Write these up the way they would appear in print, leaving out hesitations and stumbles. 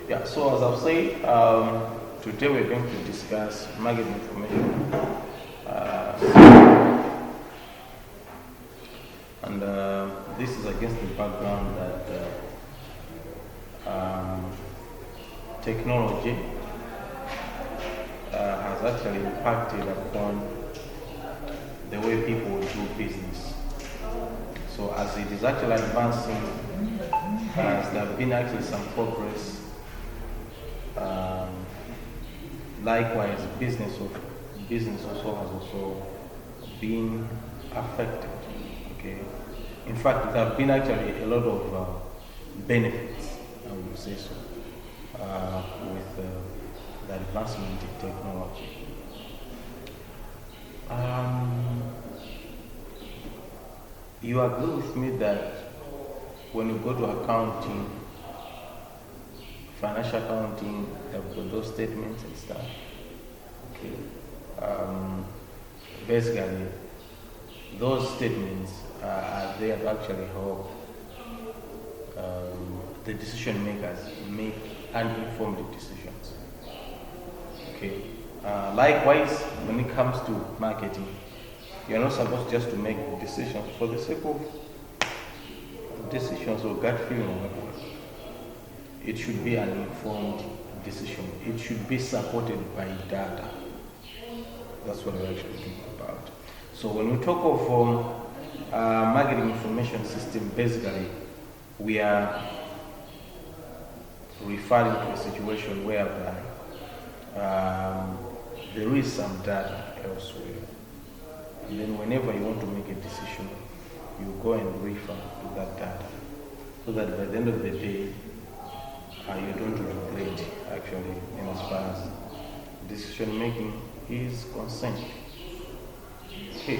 Yeah, so as I've said, today we're going to discuss market information. And this is against the background that technology has actually impacted upon the way people do business. So as it is actually advancing, as there have been actually some progress, likewise business also has also been affected. Okay, in fact there have been actually a lot of benefits, I would say so, with the advancement in technology. You agree with me that when you go to accounting, financial accounting, they've got those statements and stuff. Okay. Basically, those statements are there to actually help the decision makers make uninformed decisions. Okay. Likewise, when it comes to marketing, you're not supposed just to make decisions for the sake of decisions or gut feeling or whatever. It should be an informed decision. It should be supported by data. That's what we're actually talking about. So when we talk of marketing information system, basically we are referring to a situation whereby there is some data elsewhere. And then whenever you want to make a decision, you go and refer to that data, so that by the end of the day, you don't regret actually in as far as decision making is concerned. Okay.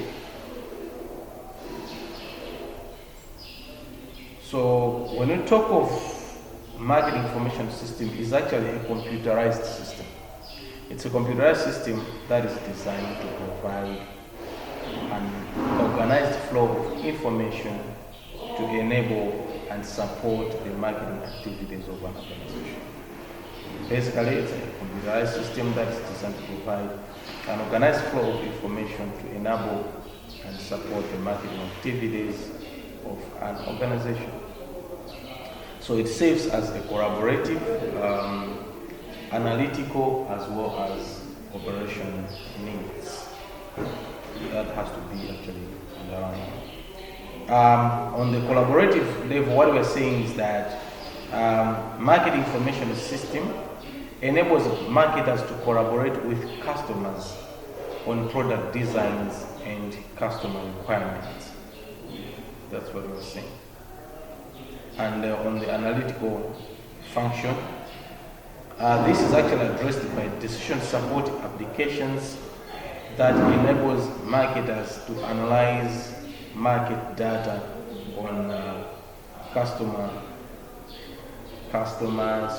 So when we talk of marketing information system, it's actually a computerized system. It's a computerized system that is designed to provide an organized flow of information to enable and support the marketing activities of an organization. Basically, it's a computerized system that is designed to provide an organized flow of information to enable and support the marketing activities of an organization. So it serves as a collaborative, analytical, as well as operation needs. That has to be actually underlined. On the collaborative level, what we're saying is that marketing information system enables marketers to collaborate with customers on product designs and customer requirements. That's what we're saying. And on the analytical function, this is actually addressed by decision support applications that enables marketers to analyze market data on customers,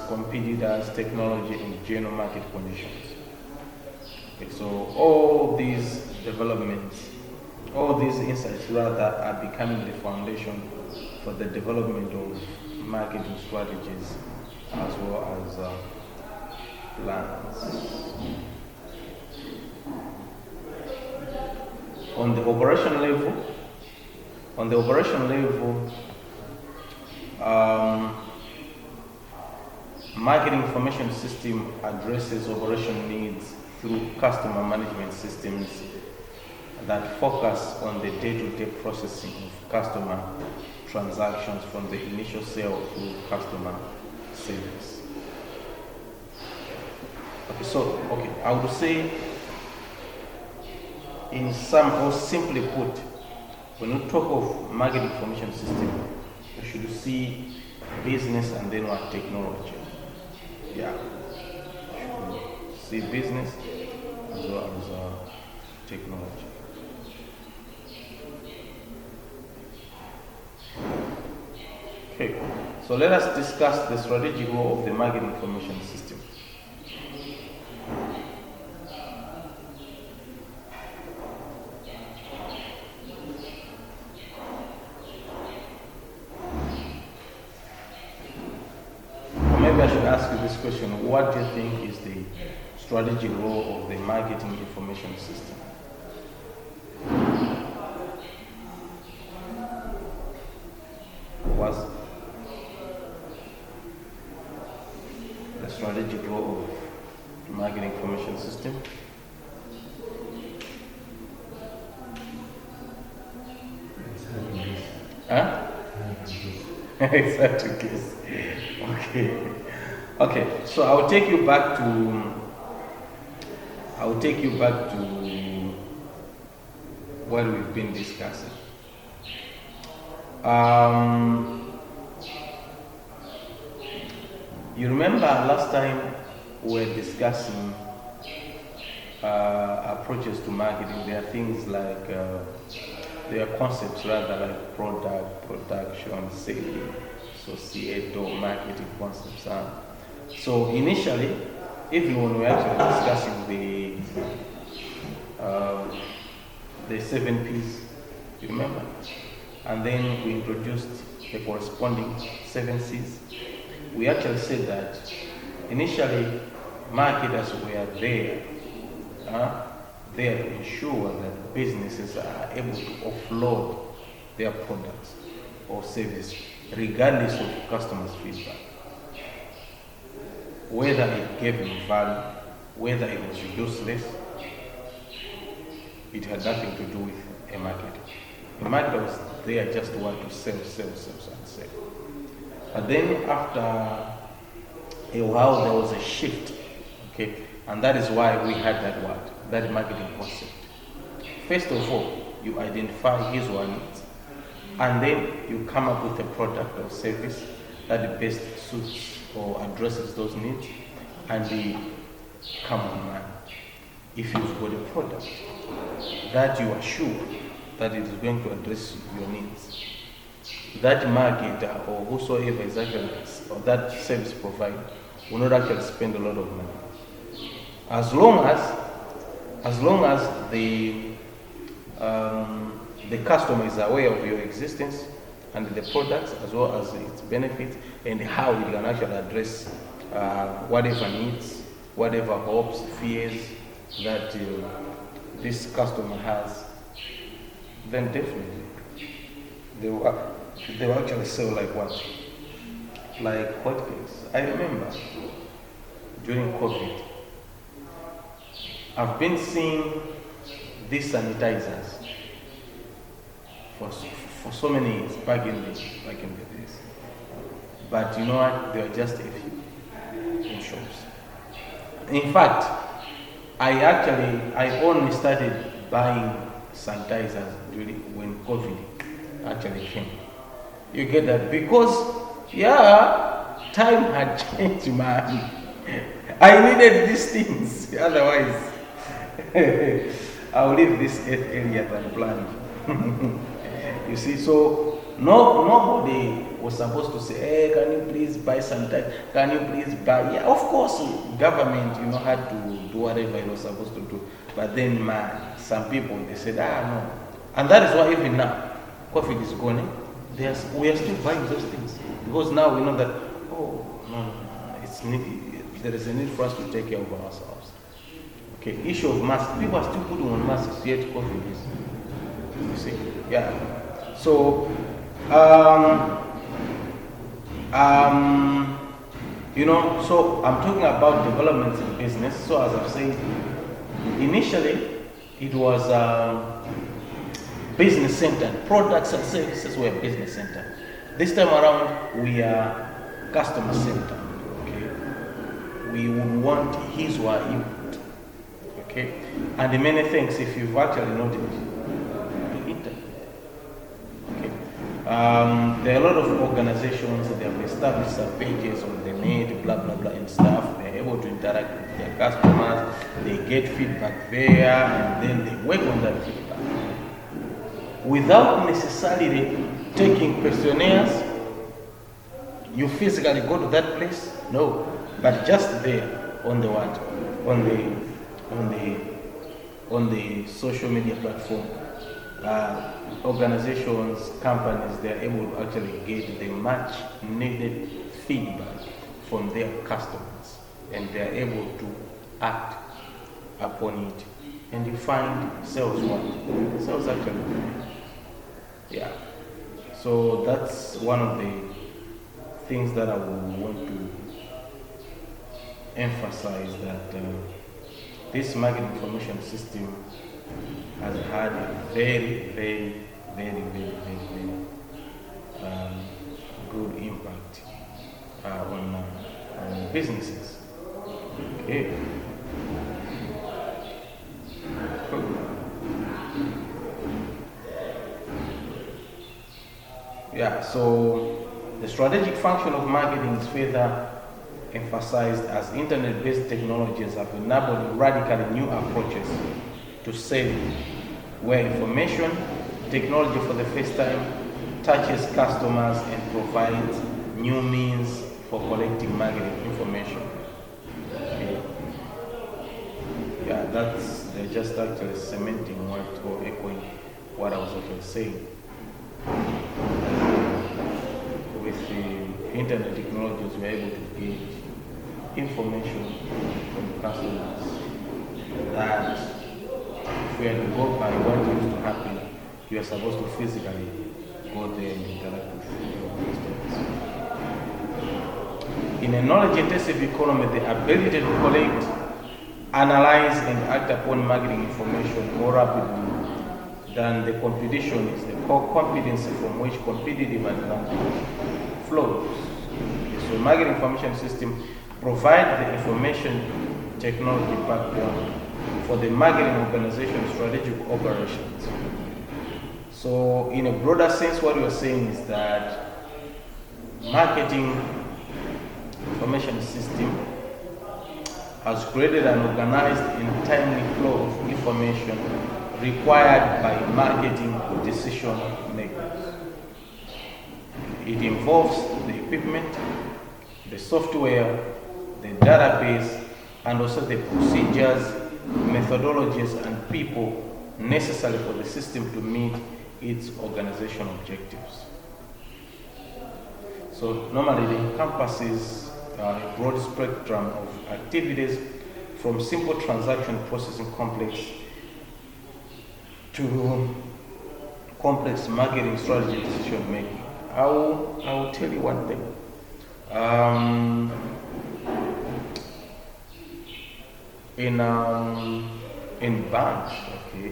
competitors, technology, and general market conditions. Okay, so all these developments, all these insights rather, are becoming the foundation for the development of marketing strategies as well as plans. On the operation level, marketing information system addresses operation needs through customer management systems that focus on the day-to-day processing of customer transactions from the initial sale through customer service. Okay, I would say, in some, or simply put, when we talk of market information system, we should see business and then what? Technology. Yeah. We should see business as well as technology. Okay. So let us discuss the strategic role of the market information system. maybe I should ask you this question. What do you think is the strategic role of the marketing information system? What's the strategic role of the marketing information system? Huh? It's hard to guess. Okay. Okay. So I'll take you back to what we've been discussing. You remember last time we were discussing approaches to marketing. There are things like there are concepts rather like product, production, selling, societal, marketing concepts. So initially, even when we were actually discussing the 7 P's, you remember? And then we introduced the corresponding 7 C's. We actually said that initially marketers were there to ensure that businesses are able to offload their products or services regardless of customers' feedback. Whether it gave them value, whether it was useless, it had nothing to do with a marketer. A marketer was there just to want to sell. But then after a while there was a shift, okay? And that is why we had that word, that marketing concept. First of all, you identify his or her needs, and then you come up with a product or service that best suits or addresses those needs, and they come online. If you've got a product that you are sure that it is going to address your needs, that marketer or whosoever is actually, or that service provider will not actually spend a lot of money. As long as the customer is aware of your existence and the products as well as its benefits and how it can actually address whatever needs, whatever hopes, fears that this customer has, then definitely they will actually sell like what? Like hotcakes. I remember during COVID, I've been seeing these sanitizers for so many years back in the days. But you know what? There are just a few in shops. In fact, I only started buying sanitizers when COVID actually came. You get that? Because time had changed, man. I needed these things. Otherwise, I'll leave this area than planned. You see, so nobody was supposed to say, hey, can you please buy sanitizer? Can you please buy? Yeah, of course, government, had to do whatever it was supposed to do. But then, man, some people, they said, no. And that is why even now, COVID is gone. We are still buying those things. Because now we know that, no, it's needed. There is a need for us to take care of ourselves. Okay, issue of masks. People are still putting on masks, yet COVID is. You see? Yeah. So, so I'm talking about developments in business. So as I've said, initially it was business centered. Products and services were business centered. This time around, we are customer centered. Okay, we would want his or her input. Okay, and the many things, if you've actually noticed, the internet. Okay, there are a lot of organizations. They have established some pages on the net, blah blah blah, and stuff. They're able to interact with their customers. They get feedback there, and then they work on that feedback without necessarily taking questionnaires. You physically go to that place? No, but just there on the what? On the social media platform, organizations, companies, they are able to actually get the much needed feedback from their customers, and they are able to act upon it, and you find sales what? Sales actually. Yeah. So that's one of the things that I would want to emphasize, that this market information system has had a very good impact on businesses. Okay. Yeah, so the strategic function of marketing is further emphasized as internet-based technologies have enabled radically new approaches to selling, where information technology for the first time touches customers and provides new means for collecting marketing information. Okay. Yeah, they're just actually cementing or echoing what I was actually saying. With the internet technologies, we're able to get information from customers that if we had to go by what used to happen, you are supposed to physically go there and interact with your customers. In a knowledge-intensive economy, the ability to collect, analyze, and act upon marketing information more rapidly than the competition is the core competency from which competitive advantage flows. So marketing information system provide the information technology background for the marketing organization's strategic operations. So in a broader sense, what you're saying is that marketing information system has created an organized and timely flow of information required by marketing decision makers. It involves the equipment, the software, the database, and also the procedures, methodologies, and people necessary for the system to meet its organizational objectives. So normally it encompasses a broad spectrum of activities, from simple transaction processing complex to complex marketing strategy decision making. I will tell you one thing. In banks, okay,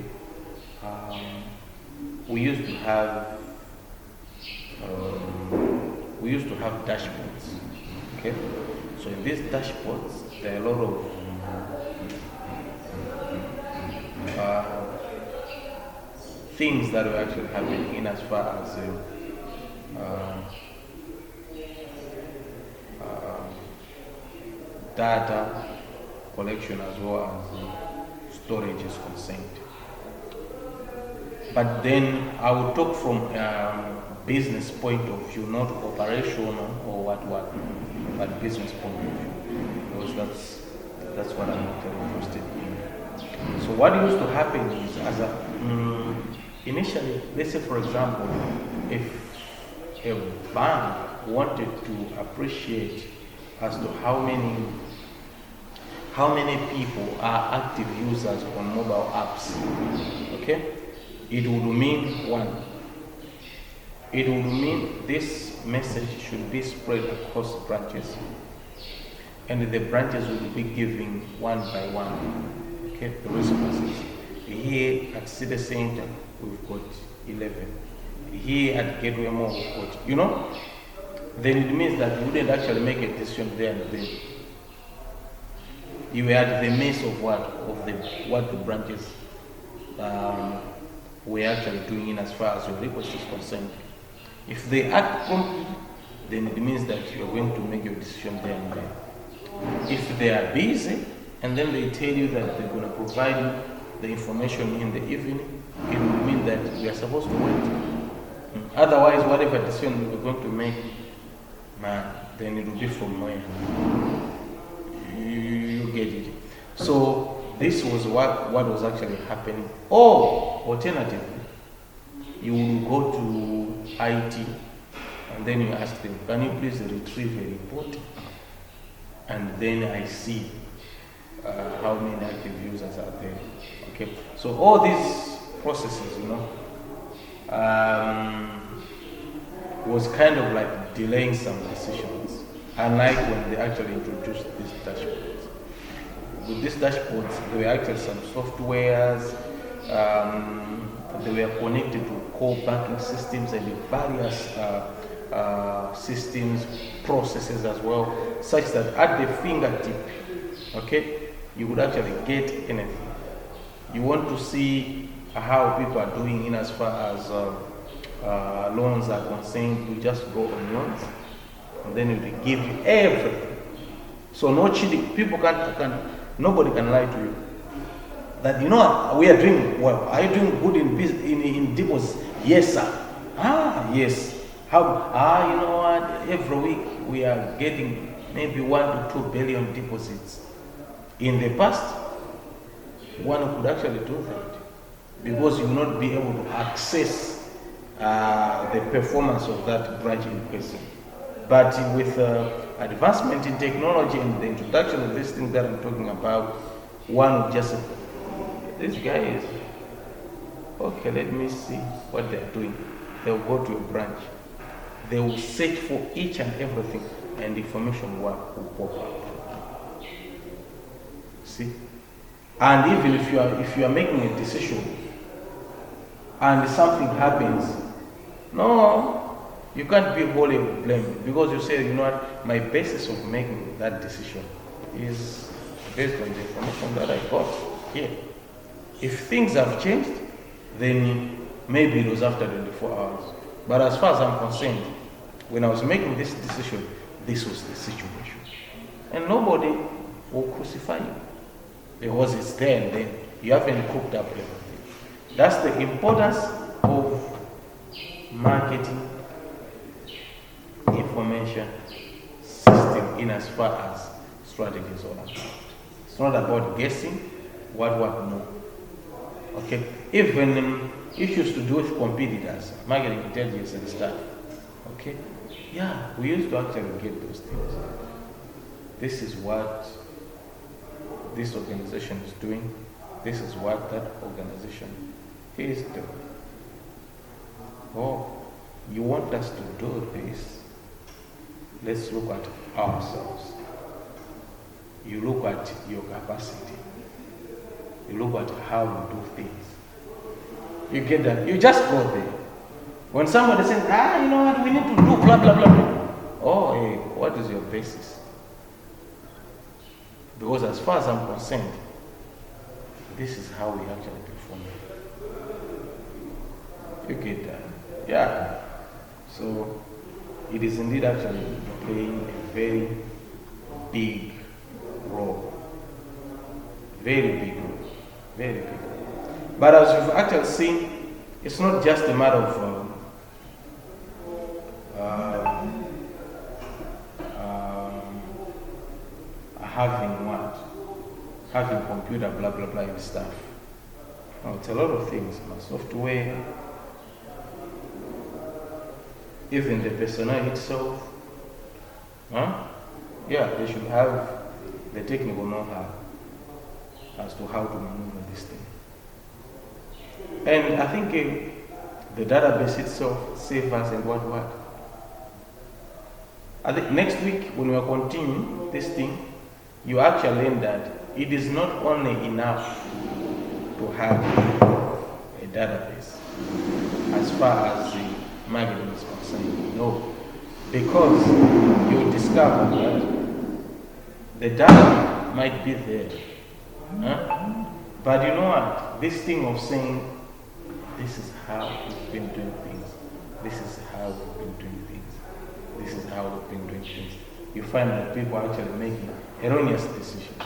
we used to have dashboards. Okay, so in these dashboards, there are a lot of things that were actually happening in as far as data collection as well as storage is concerned. But then I will talk from business point of view, not operational or what, but business point of view, because that's what I'm actually interested in. So what used to happen is, initially, let's say for example, if a bank wanted to appreciate as to how many people are active users on mobile apps, okay, it would mean one. It would mean this message should be spread across branches, and the branches will be giving one by one, okay, the resources. Here at City Center, we've got 11. Here at Gateway Mall, we've got, then it means that you wouldn't actually make a decision there and then. You were at the midst of what the branches were actually doing in as far as your request is concerned. If they act promptly, then it means that you are going to make your decision there and then. If they are busy and then they tell you that they're going to provide you the information in the evening, it will mean that we are supposed to wait. Otherwise, whatever decision we're going to make, then it will be from where? You get it. So this was what was actually happening. Or alternatively, you will go to IT and then you ask them, can you please retrieve a report and then I see how many active users are there. Okay, so all these processes, was kind of like delaying some decisions, unlike when they actually introduced these dashboards. With these dashboards, there were actually some softwares, they were connected to core banking systems and various systems, processes as well, such that at the fingertip, okay, you could actually get anything. You want to see how people are doing in as far as loans are concerned, you just go on loans, and then it will give you everything. So no cheating. People nobody can lie to you. That we are doing well. Are you doing good in deposits? Yes, sir. Yes. How? You know what? Every week we are getting maybe 1 to 2 billion deposits. In the past, one could actually do that because you will not be able to access the performance of that branch in person. But with advancement in technology and the introduction of these things that I'm talking about, one would just say, this guy is, okay, let me see what they're doing. They'll go to a branch. They will search for each and everything, and information will pop up. See? And even if you are making a decision and something happens, no, you can't be wholly blamed because you say, my basis of making that decision is based on the information that I got here. If things have changed, then maybe it was after 24 hours. But as far as I'm concerned, when I was making this decision, this was the situation. And nobody will crucify you because it's there and then. You haven't cooked up everything. That's the importance of marketing information system in as far as strategy is all about. It's not about guessing what no. Okay, even issues to do with competitors, marketing intelligence and stuff. Okay, yeah, we used to actually get those things. This is what this organization is doing. This is what that organization is doing. Oh, you want us to do this? Let's look at ourselves. You look at your capacity. You look at how we do things. You get that? You just go there. When somebody says, you know what, we need to do blah, blah, blah, blah. Oh, hey, what is your basis? Because as far as I'm concerned, this is how we actually perform. You get that? Yeah. So, it is indeed actually playing a very big role. Very big role. Very big role. But as you've actually seen, it's not just a matter of having computer, blah, blah, blah, and stuff. No, it's a lot of things. Software, even the personnel itself. Yeah, they should have the technical know-how as to how to maneuver this thing. And I think the database itself saves us and what. I think next week when we are continuing this thing, you actually learn that it is not only enough to have a database as far as the marketing is concerned. No, because you discover that the data might be there. But you know what? This thing of saying, this is how we've been doing things. This is how we've been doing things. This is how we've been doing things. You find that people are actually making erroneous decisions.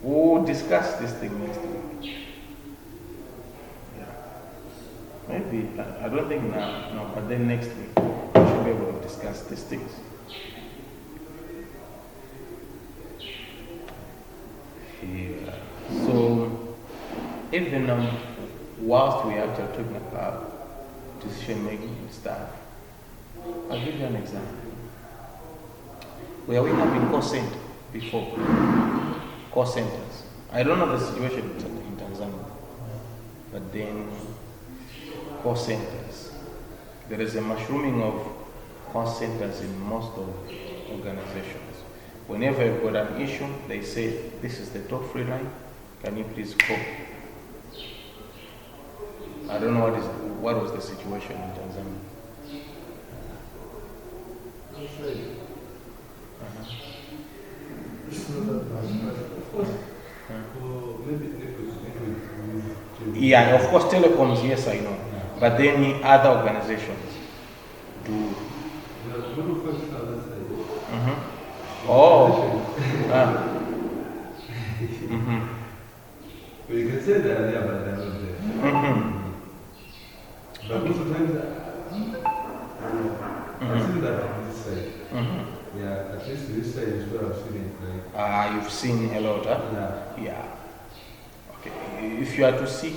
We'll discuss this thing next week. Yeah. Maybe, I don't think now, no, but then next week we should be able to discuss these things. Yeah. So, even whilst we are actually talking about decision making and stuff, I'll give you an example. Were we having call center before? Call centers. I don't know the situation in Tanzania, but then call centers. There is a mushrooming of call centers in most of organizations. Whenever you've got an issue, they say, this is the toll-free line, can you please call? I don't know what was the situation in Tanzania. Yeah, of course, telecoms, yes, I know. But then other organizations do. Oh. Well, you can say that, yeah, but they're not there. But most of the times, I've seen that on this side. Yeah, at least this side is where I've seen it. Like, you've seen a lot, huh? yeah. Yeah. Okay. If you are to see,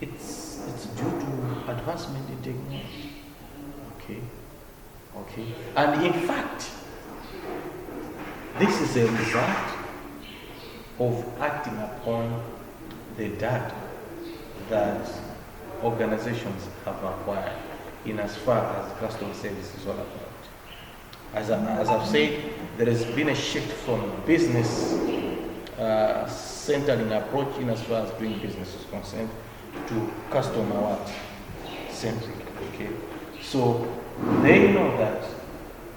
it's due to advancement in technology. Okay. Okay. And in fact, this is a result of acting upon the data that organizations have acquired in as far as customer service is all about. As I've said, there has been a shift from business centering approach in as far as doing business is concerned to customer centric. Okay, so they know that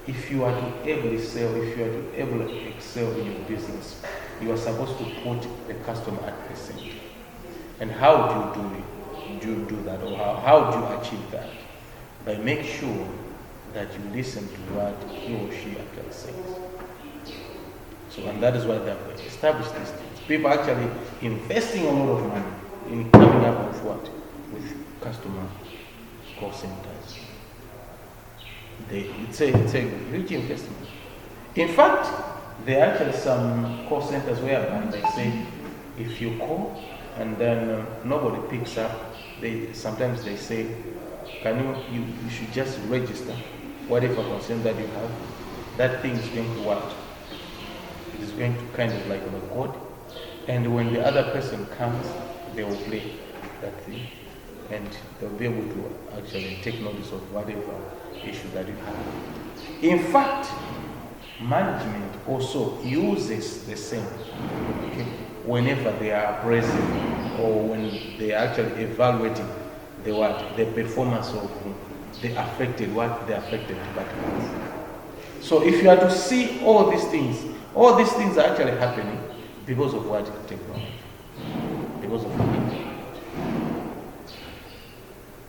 if you are to able sell, if you are to able excel in your business, you are supposed to put the customer at the center. And how do you do it? Do you do that, or how do you achieve that? By make sure that you listen to what he or she actually says. So, and that is why they have established these things. People actually investing a lot of money in coming up with what? With customer call centers. It's a huge investment. In fact, there are actually some call centers where they say if you call and then nobody picks up, sometimes they say, you should just register whatever concern that you have. That thing is going to what? It is going to kind of like record, and when the other person comes, they will play that thing, and they'll be able to actually take notice of whatever issue that you have. In fact, management also uses the same, okay, whenever they are appraising or when they are actually evaluating the performance of the affected departments. So if you are to see all these things are actually happening because of what? Technology. Because of it.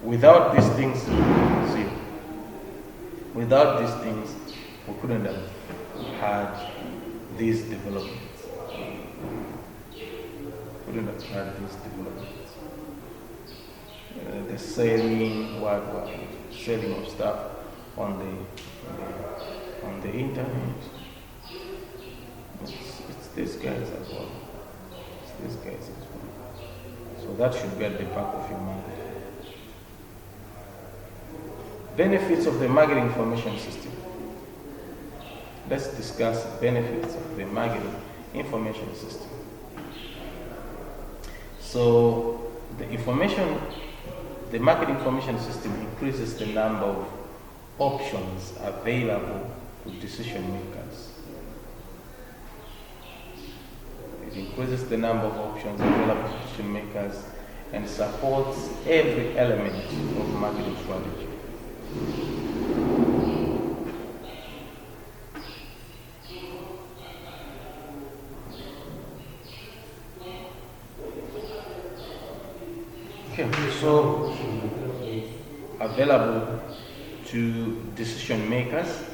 Without these things, see, without these things, we couldn't have had these developments. Couldn't have had these developments. The selling of stuff on the internet. It's these guys as well. It's these guys as well. So that should be at the back of your mind. Benefits of the marketing information system. Let's discuss benefits of the marketing information system. So the market information system increases the number of options available to decision makers. It increases the number of options available to decision makers and supports every element of marketing strategy. Okay, so available to decision makers.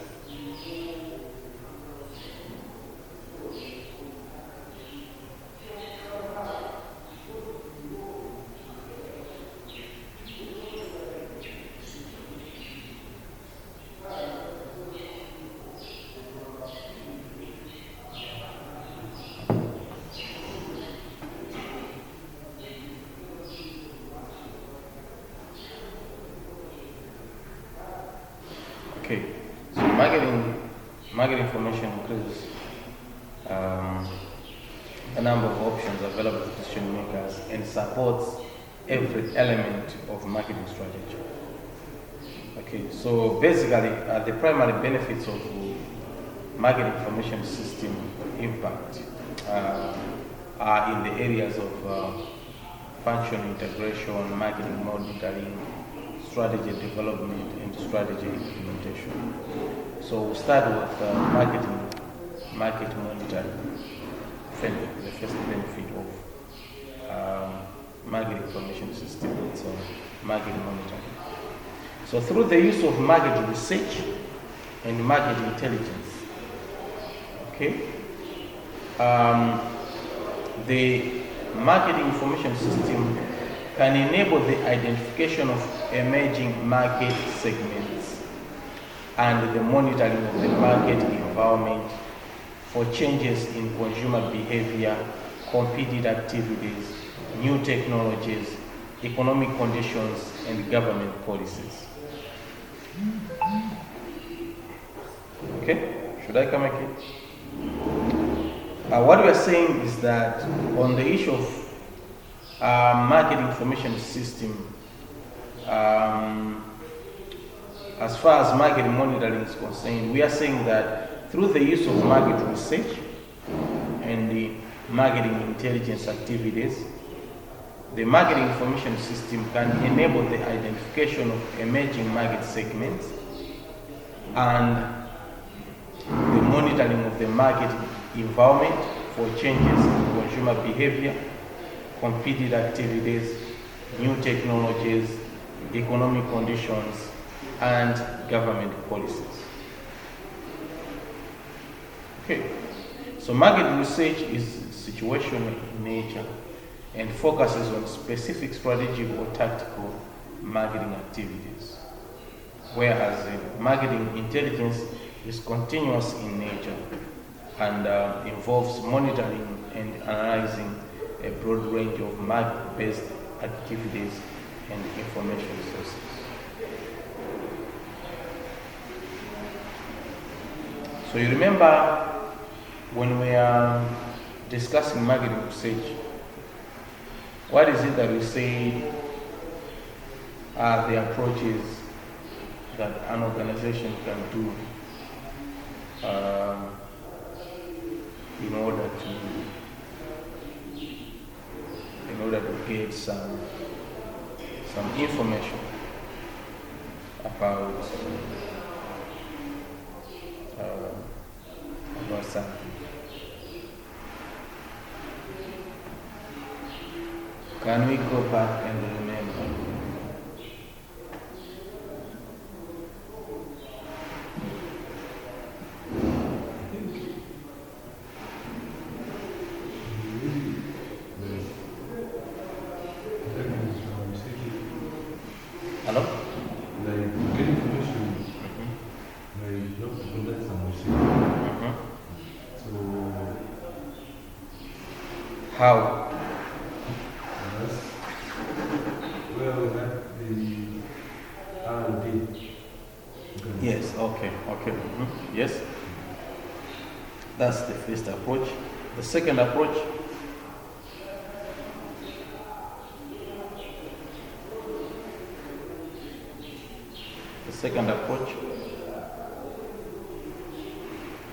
Okay, so marketing market information increases the number of options available to decision makers and supports every element of marketing strategy. Okay, so basically, the primary benefits of market information system impact are in the areas of functional integration, marketing monitoring, strategy development, and strategy implementation. So we'll start with market monitoring. The first benefit of market information system, so market monitoring. So through the use of market research and market intelligence, okay, the market information system can enable the identification of emerging market segments and the monitoring of the market environment for changes in consumer behavior, competitive activities, new technologies, economic conditions, and government policies. Okay, should I come again? What we are saying is that on the issue of market information system, as far as market monitoring is concerned, we are saying that through the use of market research and the marketing intelligence activities, the market information system can enable the identification of emerging market segments and the monitoring of the market environment for changes in consumer behavior, competitive activities, new technologies, economic conditions, and government policies. Okay, so market research is situational in nature and focuses on specific strategic or tactical marketing activities, whereas marketing intelligence is continuous in nature and involves monitoring and analyzing a broad range of market-based activities and information sources. So you remember when we are discussing marketing research, what is it that we say are the approaches that an organization can do in order to get some information about something. Can we go back and remember? Hello? Like, get information, like, not to collect some receipt. So, How? that's where we have the R&D. Yes, okay. Yes. That's the first approach. The second approach,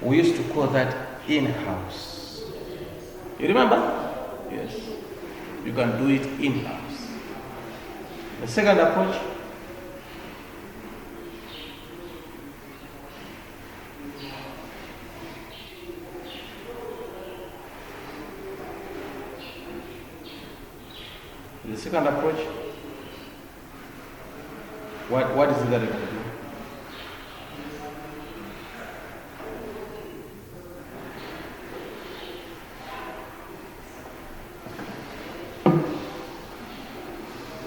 we used to call that in-house. You remember? Yes. You can do it in-house. The second approach, what is it that you can do?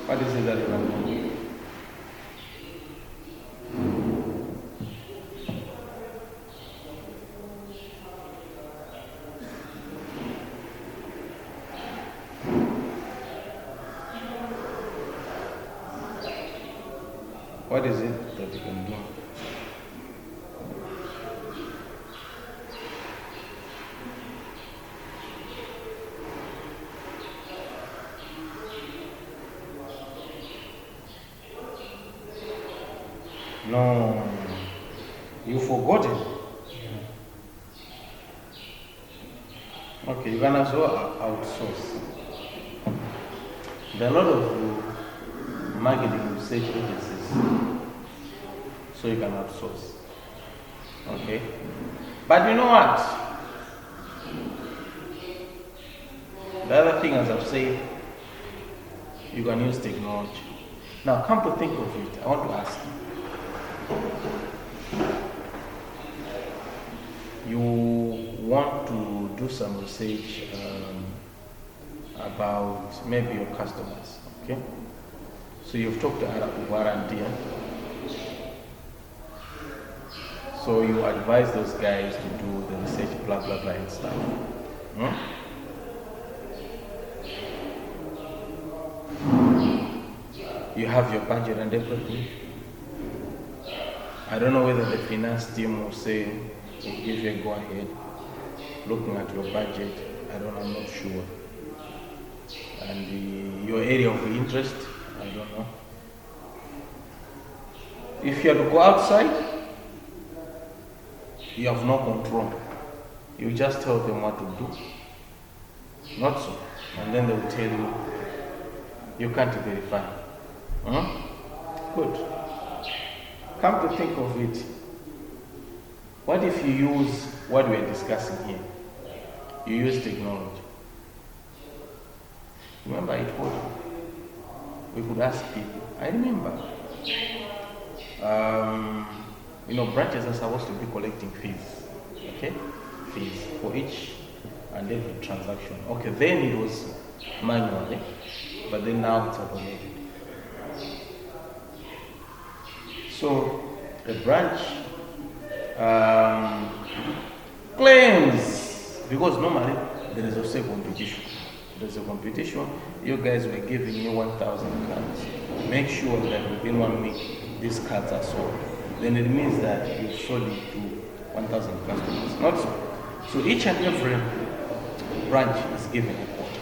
What is it that you can do? What is it that you can do? No, you forgotten. Okay, you can also outsource. There are a lot of marketing research agencies, so you can outsource. Okay, but you know what? The other thing, as I've said, you can use technology. Now, come to think of it, I want to ask you. You want to do some research about maybe your customers, okay? So you've talked to R&D. So you advise those guys to do the research, blah, blah, blah, and stuff. You have your budget and everything. I don't know whether the finance team will say, will give you a go ahead. Looking at your budget, I'm not sure. And your area of interest, I don't know. If you have to go outside, you have no control. You just tell them what to do. Not so. And then they will tell you, you can't verify. Good. Come to think of it, what if you use what we are discussing here? You use technology. Remember I told you, we could ask people. I remember. Branches are supposed to be collecting fees. Okay? Fees for each and every transaction. Okay, then it was manual, but then now it's automated. So the branch claims, because normally there is also a competition. There's a competition. You guys were giving me 1,000 cards. Make sure that within 1 week these cards are sold. Then it means that you've sold it to 1,000 customers. Not so. So each and every branch is given a quota.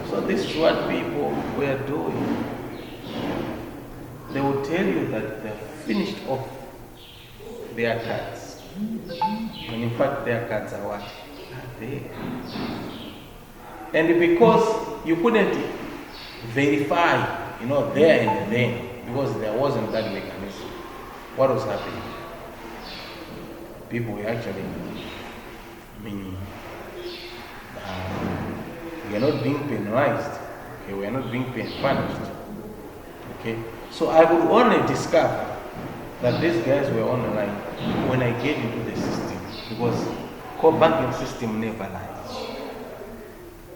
So this is what people were doing. They will tell you that they've finished off their cards. And in fact, their cards are what? Are there. And because you couldn't verify, there and then, because there wasn't that mechanism, what was happening? People were actually, we are not being penalized. Okay, we are not being punished. Okay, so I would only discover that these guys were on the line when I get into the system, because core banking system never lies.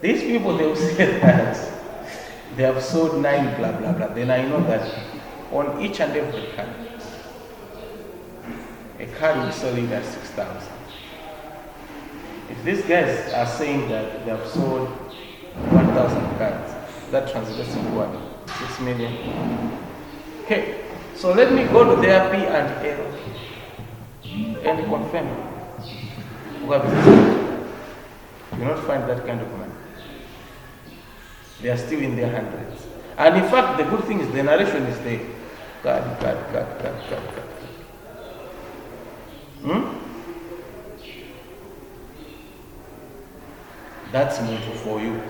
These people, they will say that they have sold 9 blah blah blah. Then I know that on each and every card, a card will sell it at 6,000. If these guys are saying that they have sold 1,000 cards, that translates into what? 6 million. Okay, so let me go to their P and L and confirm. You not find that kind of money. They are still in their hundreds. And in fact, the good thing is the narration is there. God. That's mental for you.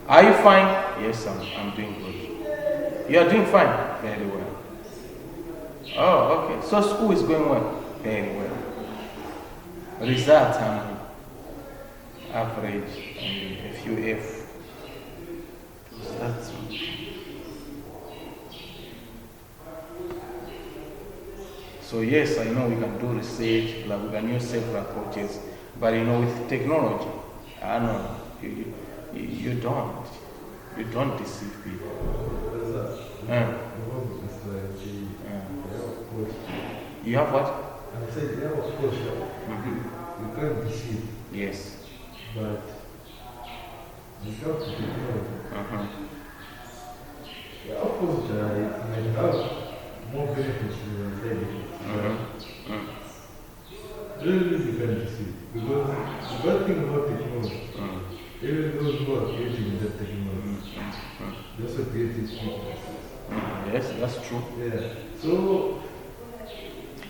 Are you fine? Yes, I'm doing good. You are doing fine? Very well. Oh, okay. So school is going well? Very well. Results, average and a few F. That's so yes, I know we can do research, we can use several approaches, but with technology, I know you don't deceive people. You have what? I said you have a course. You can't deceive. Yes. But you have to technology. Yeah, of course, it might have more benefits than benefits. Really, you can deceive. Because the bad thing about technology, even those who are creating that technology, they also create its weaknesses. Yes, that's true. Yeah. So,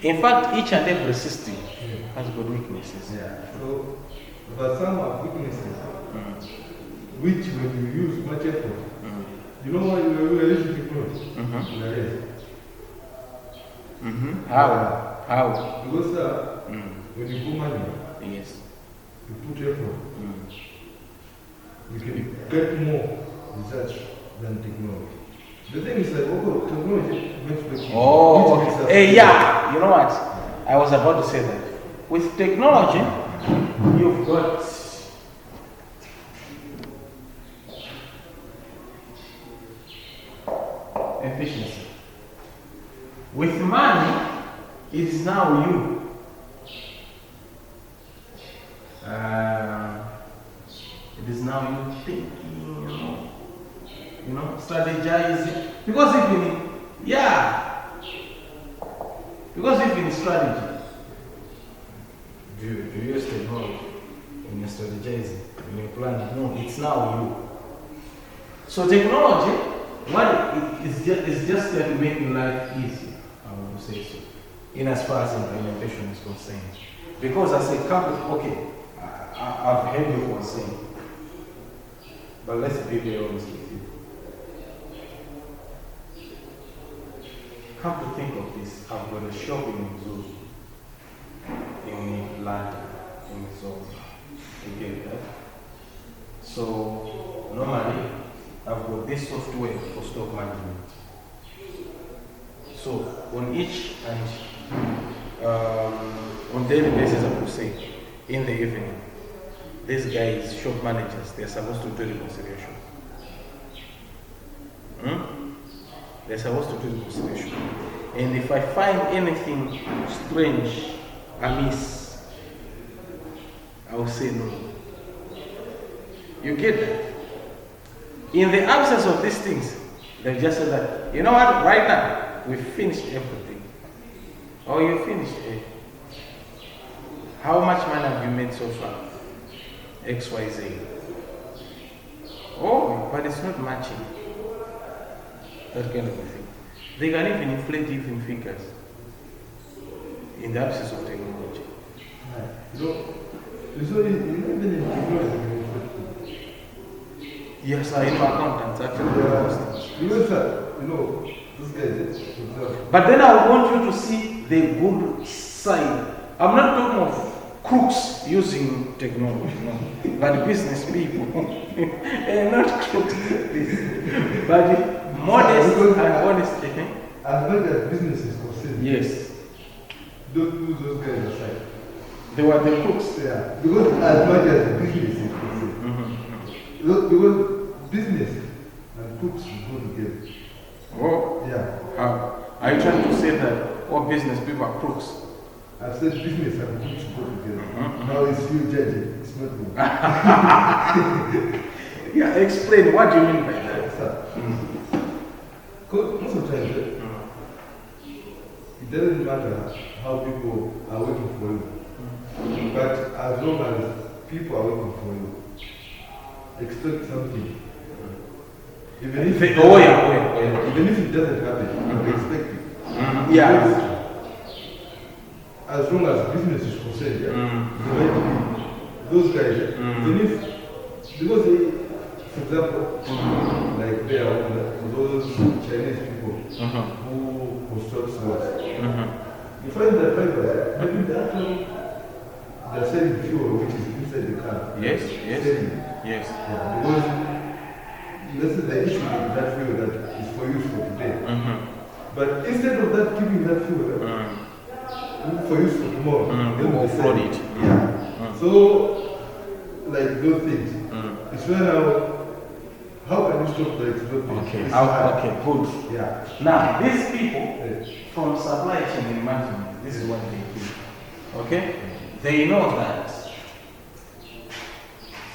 In fact, each and every system yeah. has got weaknesses. Yeah. So, but some have weaknesses, which when you use much effort, you know why we are using technology? Mm-hmm. We are lazy. Mm-hmm. How? How? Because when you go manual, Yes. you put effort, you can get more research than technology. The thing is that technology makes flexibility. Oh, which makes us hey, yeah. You know what? I was about to say that. With technology, you've got efficiency. With money, it is now you. It is now you thinking, strategizing. Because if in strategy, do you use technology when you're strategizing, when you're planning? No, it's now you. So technology, it's just there to make your life easier, I would say so, in as far as implementation is concerned. Because as a company, okay, I've heard you for saying, but let's be very honest with you. Come to think of this, I've got a shop in Zuzu, in London, in Zone. You get that? So, normally, I've got this software for stock management. So, on each and on daily basis, I would say, in the evening, these guys, shop managers, they're supposed to do reconciliation. They're supposed to do reconciliation. And if I find anything strange, amiss, I will say no. You get that? In the absence of these things, they just said that, you know what, right now, we've finished everything. Oh, you finished it. How much money have you made so far? XYZ. Oh, but it's not matching. That kind of a thing. They can even inflate even figures in the absence of technology. So even in technology, Yes, I know accountants actually. this guy is. But then I want you to see the good side. I'm not talking of crooks using technology, no. But business people. Not crooks, but modest and honest. As much as business is concerned, Yes. don't lose those guys aside. They were the crooks. Yeah, because as much as business is concerned, because business and cooks go together. Oh, Yeah. are you trying to say that all business people are crooks? I said business and cooks go together. Now it's you judging, it's not me. Yeah, explain. What do you mean by that? Because most of the time, it doesn't matter how people are working for you. But as long as people are working for you, expect something. Even if it even if it doesn't happen, expect it. Yeah. As long as business is concerned, those guys, even if, because they, for example, like they are those Chinese people who construct roads. You find that drivers, maybe they're selling fuel which is inside the car. Yes. Selling. Yes. Yeah, because this is the issue with that fuel that is for use for today. But instead of that giving that fuel for use for tomorrow, they will offload it. Yeah. So, like those things. It's where now, how can you stop the exploitation? Okay, good. Yeah. Now, these people from supply chain and management, this is what they do. Okay? They know that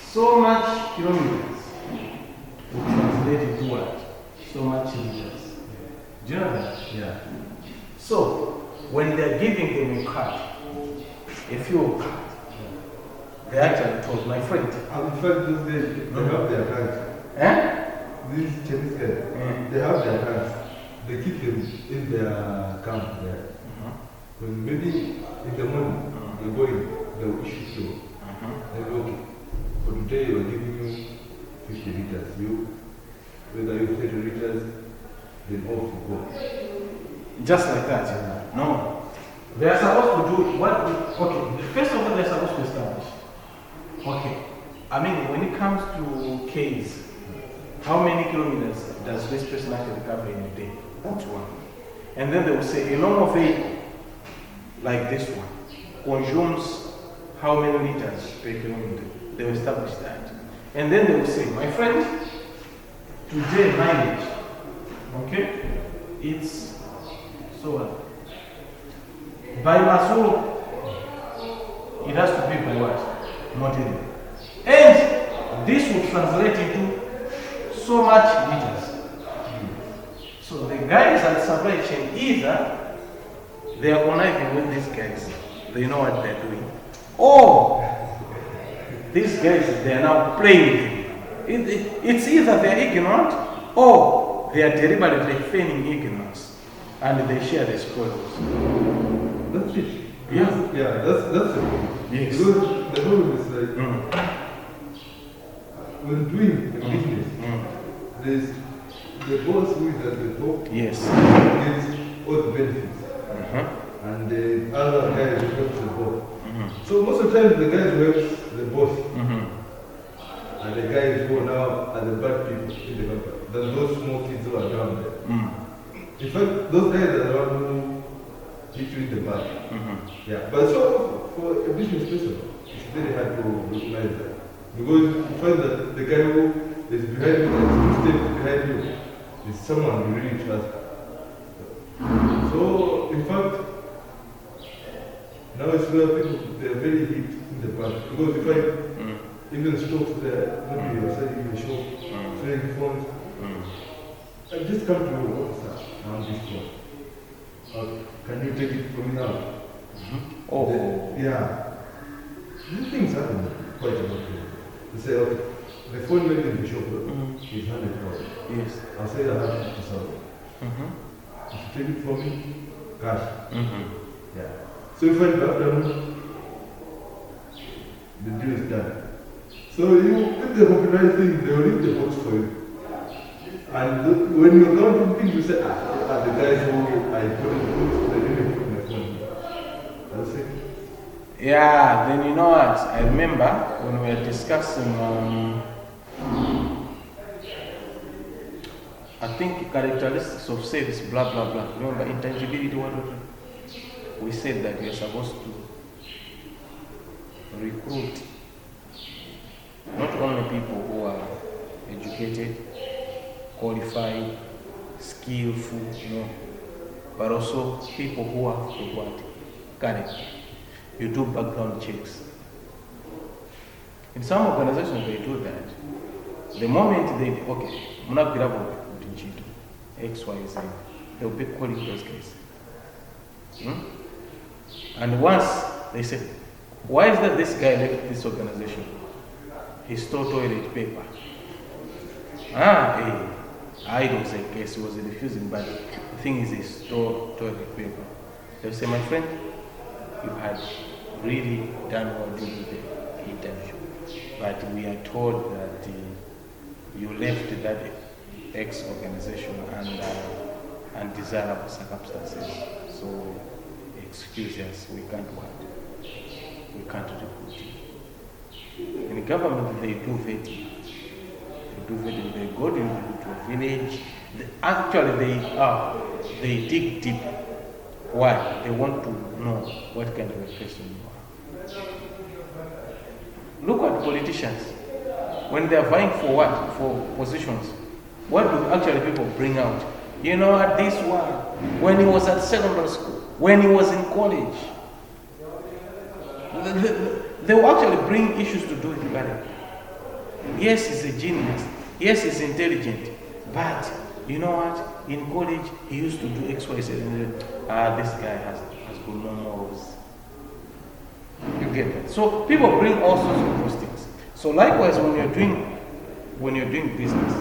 so much kilometers will translate into what? So much liters. Do you know that? Yeah. So, when they're giving them a card, a fuel card, they actually told my friend. And in fact, those days, they have their cards. Eh? These Chinese guys, they have their cards. they keep them in their camp there. Because maybe in the morning, they're going, they'll issue fuel. They'll okay, for today we're giving you 50 liters. Whether you 30 liters, then off you go. Just like that? Yeah. No. They are supposed to do what? Okay, first of all, they're supposed to establish. Okay. I mean, when it comes to Ks, how many kilometers does this person actually cover in a day? That's one. And then they will say a normal vehicle like this one consumes how many liters per kilometer. They will establish that. And then they will say, my friend, today mileage, okay, it's so what? By Masuru, it has to be by what? Modern. And this will translate into so much liters. So the guys at supply chain, either they are conniving with these guys, they know what they're doing, or these guys, they are now playing them. It's either they're ignorant or they are deliberately feigning ignorance and they share the spoils. That's it. Yeah. Yeah, that's the problem. Yes. Because the problem is like, when doing a business, there's the boss who is at the top, Yes. gets all the benefits. And the other guy who helps the boss. So most of the time the guy who helps the boss and the guys who are now are the bad people in the company. Then those small kids who are down there. In fact, those guys are the ones who hit you in the back. Yeah. But so for a business person, it's very hard to recognize that. Because you find that the guy who is behind you, that's 2 steps behind you, is someone you really trust. So in fact, now it's where people, they are very hit in the past. Because you find even stocks there, maybe you're selling in the shop, selling phones. I just come to your officer, now this phone. Can you take it from me now? Oh. Yeah. These things happen quite a lot. They say, okay, the phone maybe in the shop is 100,000. Yes. I'll say I have 50,000. If you take it from me, cash. Yeah. So if I after the deal is done. So if they compromise things, they will leave the box for you. And when you're counting things, you say, the guys who I put in the books, they didn't put my phone. That's it. Yeah, then you know what? I remember when we were discussing, I think characteristics of service, blah blah blah. Remember intangibility, what? We said that we are supposed to recruit not only people who are educated, qualified, skillful, but also people who have the what? Character. You do background checks. In some organizations they do that. The moment they X, Y, Z, they'll be calling those guys. And once they say, why is that this guy left this organization? He stole toilet paper. It was a case, he was refusing, but the thing is he stole toilet paper. They'll say, my friend, you had really done well during the interview, but we are told that you left that X organization under undesirable circumstances. So excuse us, we can't recruit you. In the government, they do vetting. They go to a village. They dig deep. Why? They want to know what kind of a person you are. Look at politicians. When they are vying for what? For positions. What do actually people bring out? You know what, this one, when he was at secondary school, when he was in college, they will actually bring issues to do with character. Yes, he's a genius. Yes, he's intelligent. But, you know what, in college, he used to do X, Y, Z. This guy has got no morals. You get that? So people bring all sorts of those things. So likewise, when you're doing business,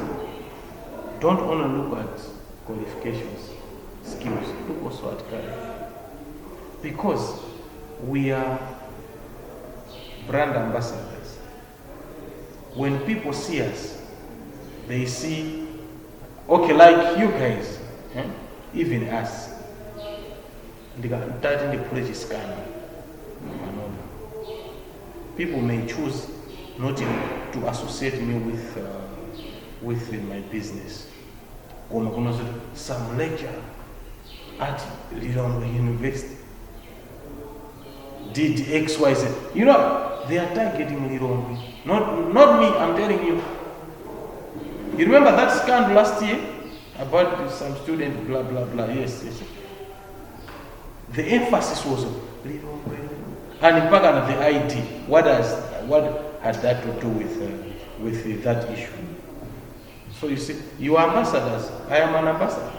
don't only look at qualifications, skills. Look also at Kari. Because we are brand ambassadors. When people see us, they see, okay, like you guys, even us. People may choose not to associate me with my business. Or some lecturer at Lilongwe University did XYZ. You know, they are targeting Lilongwe. Not me, I'm telling you. You remember that scandal last year about some student, blah, blah, blah. Yes. The emphasis was on Lilongwe. And in fact, the ID, what had that to do with that issue? So you see, you are ambassadors. I am an ambassador.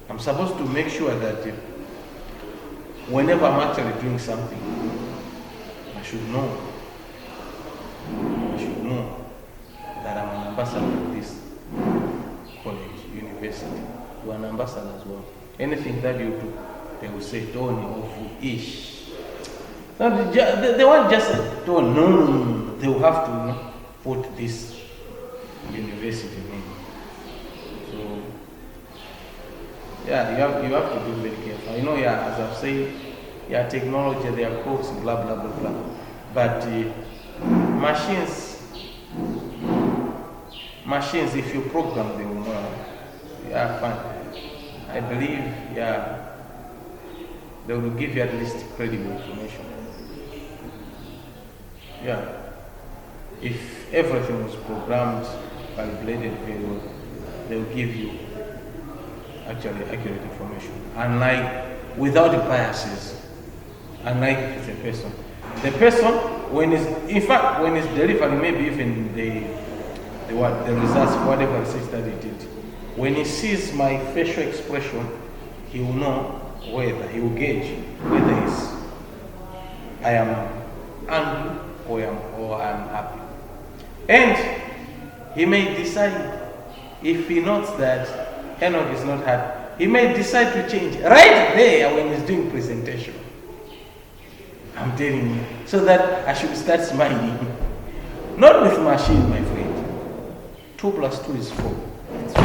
I'm supposed to make sure that whenever I'm actually doing something, I should know that I'm an ambassador of this college, university. You are an ambassador as well. Anything that you do, they will say, Tony, Ofu-ish. No, they won't just say, Tony, no. They will have to put this university name. So, yeah, you have to be very careful. You know, as I've said, technology, there are codes, blah, blah, blah, blah. But machines, if you program them well, fine. I believe, they will give you at least credible information. If everything was programmed, calculated very well, they will give you actually accurate information. Unlike without the biases, unlike if it's a person. The person, when it's delivering, maybe even the results, whatever research that he did, when he sees my facial expression, he will know he will gauge whether I am angry or I am happy. And he may decide, if he notes that Enoch is not happy, he may decide to change right there when he's doing presentation. I'm telling you, so that I should start smiling. Not with machine, my friend. 2 + 2 is 4. It's 4.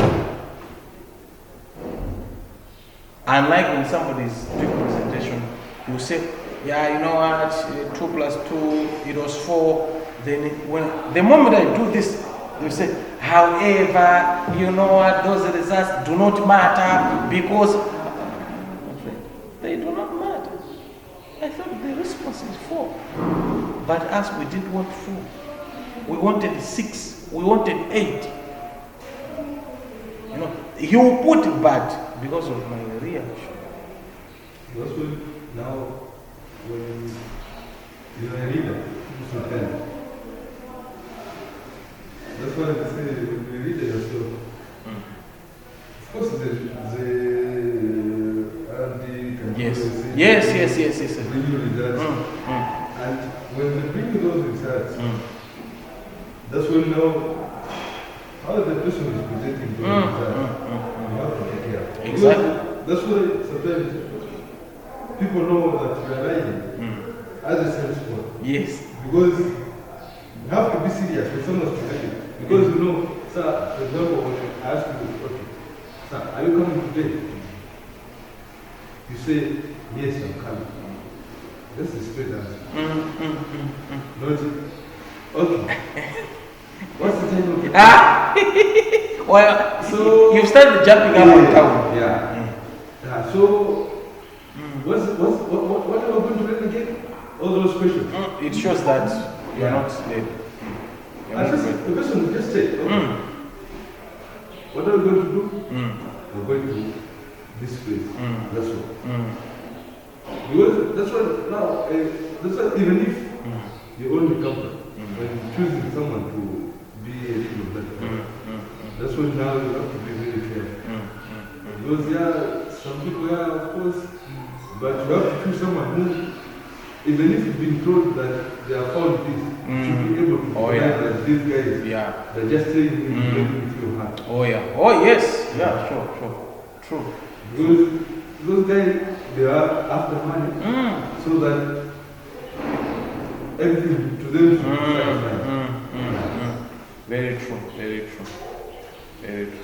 Unlike when somebody is doing presentation, you say, you know what, 2 + 2, it was 4. Then the moment I do this, they say, however, you know what, those results do not matter because they do not matter. I thought the response is 4. But us, we didn't want 4. We wanted 6. We wanted 8. You know, he will put but because of my reaction. That's why now, when you're a leader, you should that's why they say when you read it yourself. Of course, the yes. Bring you results. And when they bring you those results, that's when now how the person is presenting the results. You have to take care. Exactly. That's why sometimes people know that you are lying as a salesman. Yes. Because you have to be serious when someone's presenting. Because you know, sir, for example, when I ask you, okay, sir, are you coming today? You say, yes, I'm coming. That's the straight answer. Not, okay. What's the time of the well, so you started jumping up and down. Yeah. So, what are we going to learn again? All those questions. It shows that you're not dead. At least the person will just say, okay, what are we going to do? We're going to this place. That's all. Because that's why now, that's why even if you own the company, when you're choosing someone to be a leader of that company, that's why now you have to be very careful. Because some people of course, but you have to choose someone who, even if you've been told that they are found this, to be able to that these guys, they're just saying you with your heart. Oh yes, sure. True. Because those guys, they are after money, so that everything to them should be satisfied. Very true, very true, very true.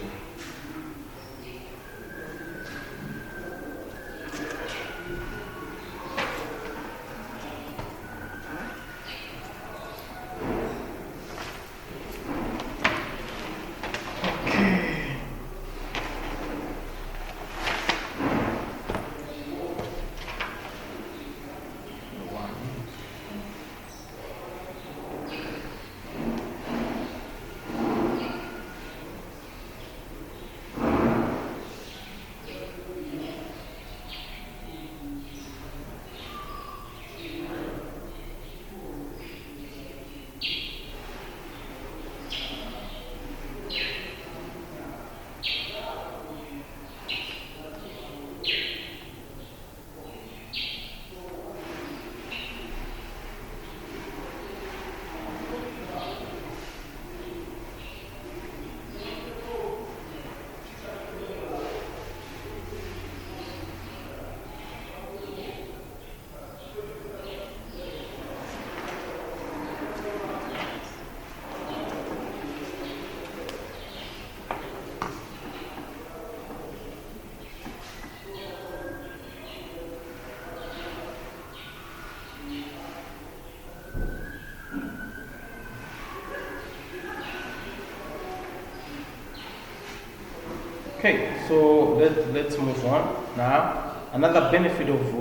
Okay, so let's move on now. Another benefit of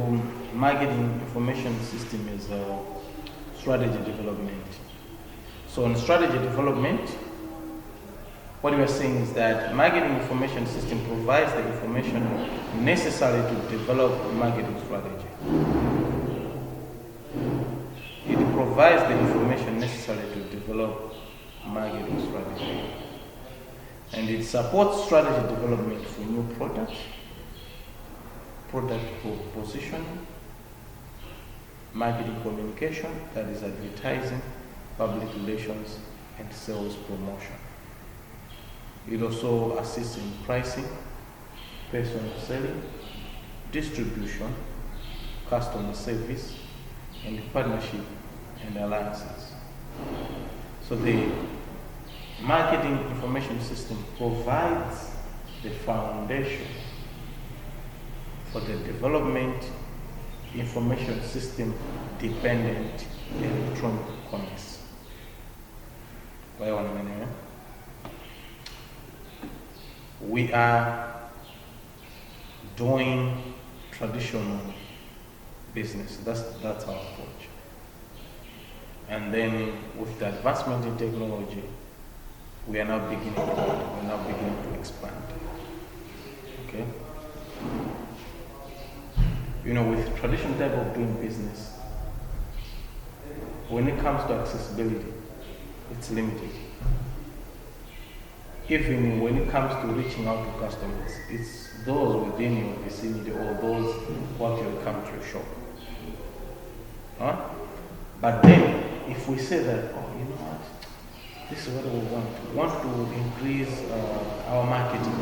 marketing information system is strategy development. So in strategy development, what we are saying is that marketing information system provides the information necessary to develop marketing strategy. It provides the information necessary to develop marketing strategy. And it supports strategy development for new products, product positioning, marketing communication, that is advertising, public relations, and sales promotion. It also assists in pricing, personal selling, distribution, customer service, and partnership and alliances. So the marketing information system provides the foundation for the development information system dependent electronic commerce. We are doing traditional business. That's our approach. And then with the advancement in technology, we are now beginning to expand. Okay? You know, with traditional type of doing business, when it comes to accessibility, it's limited. Even when it comes to reaching out to customers, it's those within your vicinity or those who actually come to your shop. Huh? But then, if we say that, oh, you know what, this is what we want. We want to increase our marketing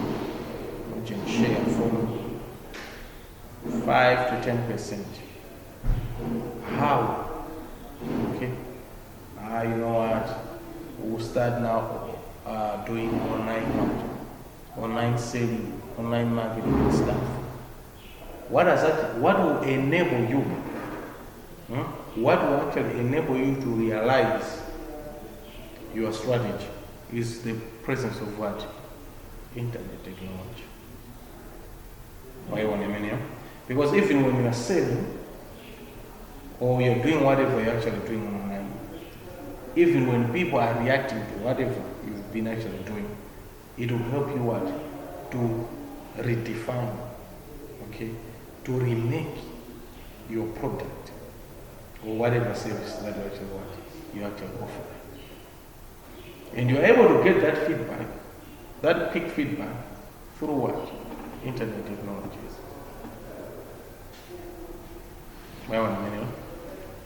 share from 5 to 10%. How? Okay. You know what? We'll start now doing online selling, online marketing and stuff. What will enable you? What will actually enable you to realize your strategy is the presence of what? Internet technology. Why you want to mean? Because even when you are selling or you're doing whatever you're actually doing online, even when people are reacting to whatever you've been actually doing, it will help you what? To redefine, okay? To remake your product or whatever service that you actually offer. And you're able to get that feedback, that quick feedback, through what? Internet technologies.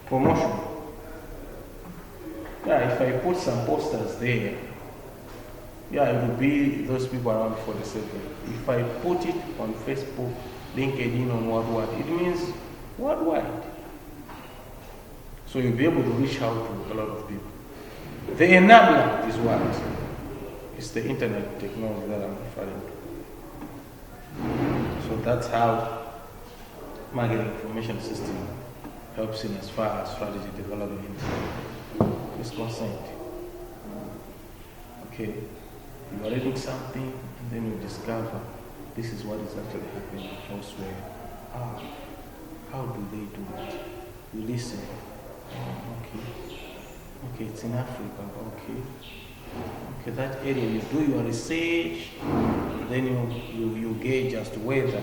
Promotion. Yeah, if I put some posters there, Yeah, it will be those people around 47. If I put it on Facebook, LinkedIn, on what, it means worldwide. So you'll be able to reach out to a lot of people. The enabler is what? It's the internet technology that I'm referring to. So that's how marketing information system helps in as far as strategy development is concerned. Okay, you are reading something and then you discover this is what is actually happening elsewhere. How do they do it? You listen. Okay, it's in Africa. Okay, that area, you do your research, then you gauge as to whether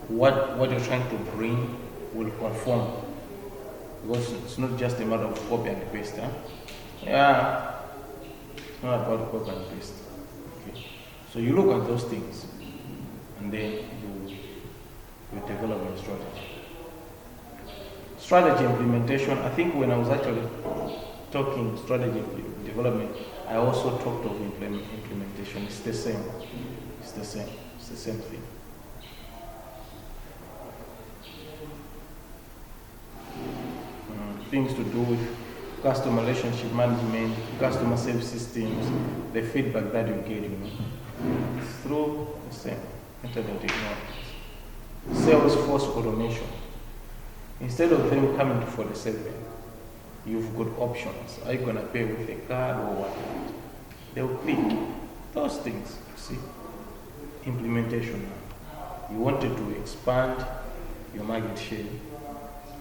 what you're trying to bring will conform. Because it's not just a matter of copy and paste. Yeah, it's not about copy and paste. Okay, so you look at those things, and then you develop a strategy. Strategy implementation, I think when I was actually talking strategy development, I also talked of implementation. It's the same. It's the same thing. Things to do with customer relationship management, customer service systems, the feedback that you get, it's through the same internet technologies. Salesforce automation. Instead of them coming for the survey, you've got options. Are you going to pay with a card or what? They'll click. Those things, see? Implementation. You wanted to expand your market share,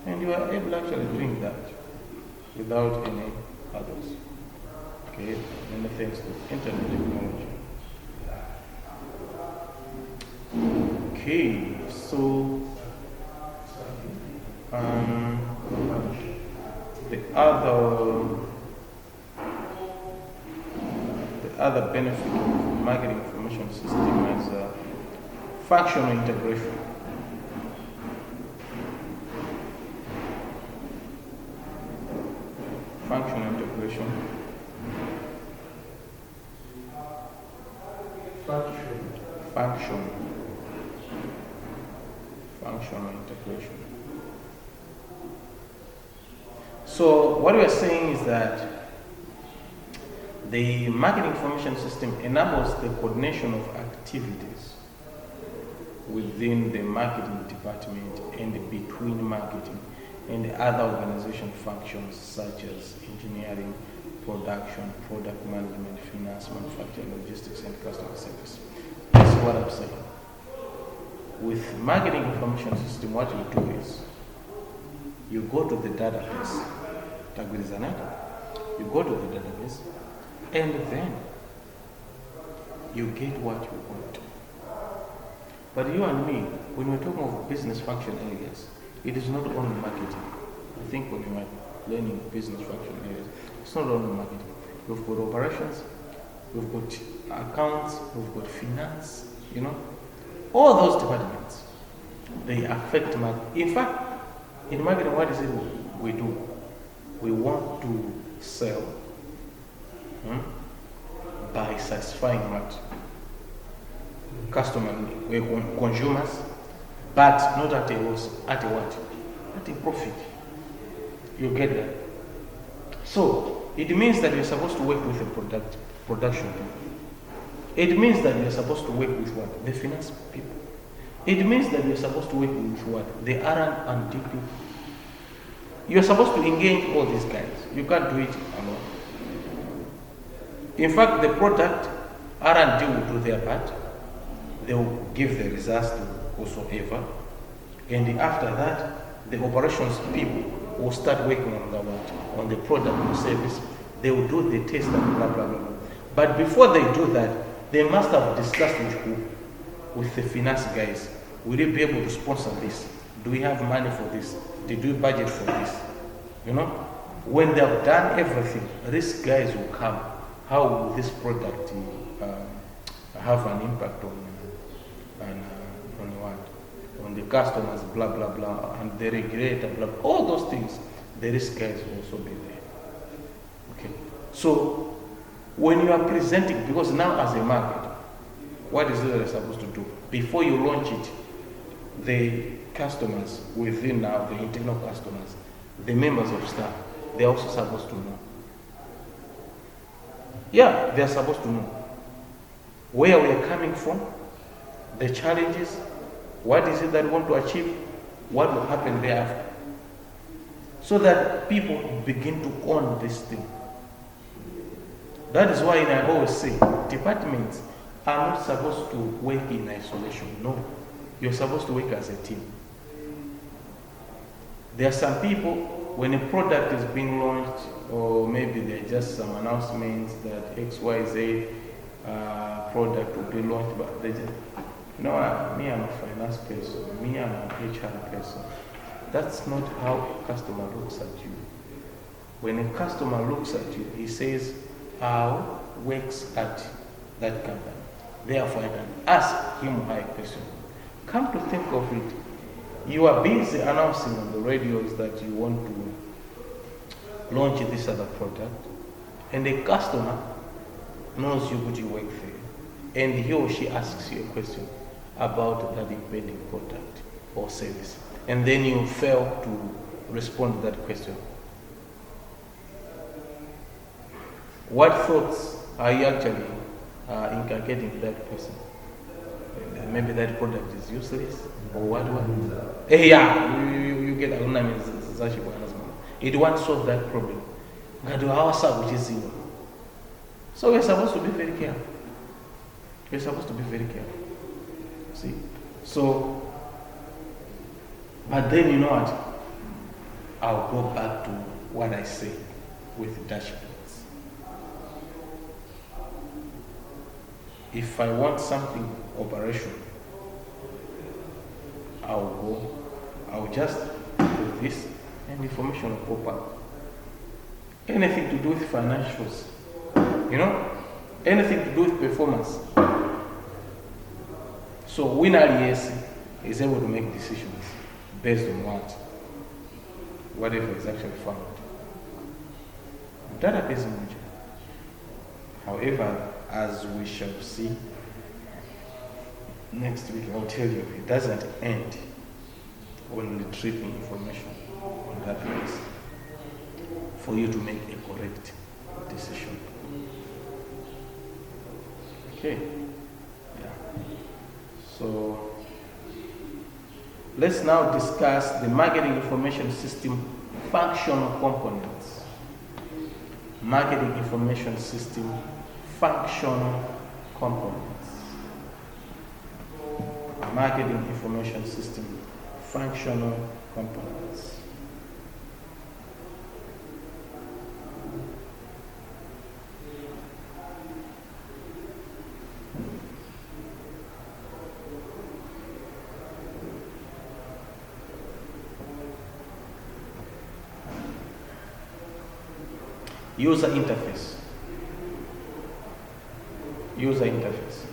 and you are able actually doing that without any others. Okay, many thanks to internet technology. Okay, so the other benefit of marketing information system is functional integration. Functional integration. Functional integration. So what we are saying is that the marketing information system enables the coordination of activities within the marketing department and between marketing and other organization functions such as engineering, production, product management, finance, manufacturing, logistics, and customer service. That's what I'm saying. With marketing information system, what you do is you go to the database. You go to the database, and then you get what you want. But you and me, when we're talking of business function areas, it is not only marketing. I think when you are learning business function areas, it's not only marketing. We've got operations, we've got accounts, we've got finance, all those departments, they affect marketing. In fact, in marketing, what is it we do? We want to sell by satisfying what? Consumers, but not at a loss, at a what? At a profit. You get that? So, it means that you're supposed to work with the production people. It means that you're supposed to work with what? The finance people. It means that you're supposed to work with what? The R&D people. You're supposed to engage all these guys. You can't do it alone. In fact, the product R&D will do their part. They will give the results to whosoever. And after that, the operations people will start working on the product or service. They will do the test and blah, blah, blah, blah. But before they do that, they must have discussed with who? With the finance guys. Will they be able to sponsor this? Do we have money for this? Did we budget for this? When they have done everything, these guys will come. How will this product have an impact on what? On the customers, blah, blah, blah, and the regulator, blah, blah, all those things. The risk guys will also be there. Okay. So When you are presenting, because now as a market, what is it that you're supposed to do? Before you launch it, the customers within now, the internal customers, the members of staff, they're also supposed to know. Yeah, they're supposed to know where we are coming from, the challenges, what is it that we want to achieve, what will happen thereafter. So that people begin to own this thing. That is why I always say, departments are not supposed to work in isolation. No, you're supposed to work as a team. There are some people, when a product is being launched, or maybe there are just some announcements that XYZ product will be launched, but they just, me, I'm a finance person, me, I'm an HR person. That's not how a customer looks at you. When a customer looks at you, he says, how works at that company. Therefore, I can ask him a question. Come to think of it, you are busy announcing on the radios that you want to launch this other product, and the customer knows you good, you work there, and he or she asks you a question about that impending product or service, and then you fail to respond to that question. What thoughts are you actually inculcating to that person? Maybe that product is useless, or what? Yeah, you get it won't solve that problem. Which is zero. So we're supposed to be very careful. We're supposed to be very careful. See? So, but then you know what? I'll go back to what I say with dashboards. If I want something operational, I'll just do this, and information will pop up. Anything to do with financials, anything to do with performance. So WinRES is able to make decisions based on whatever is actually found. Database manager. However, as we shall see next week, I'll tell you, it doesn't end when retrieving information on database for you to make a correct decision. Okay. Yeah. So let's now discuss the marketing information system functional components. Marketing information system functional components. Marketing information system functional components. User interface. User interface.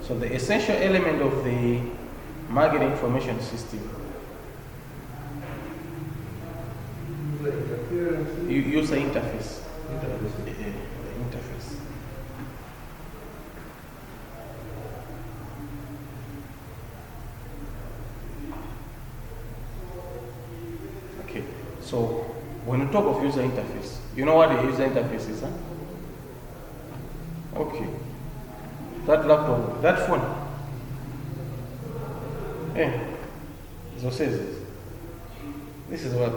So the essential element of the marketing information system, user interface. Interface. Okay, so when you talk of user interface, you know what the user interface is, huh? Okay. That laptop, that phone. Hey, so says this. This is what.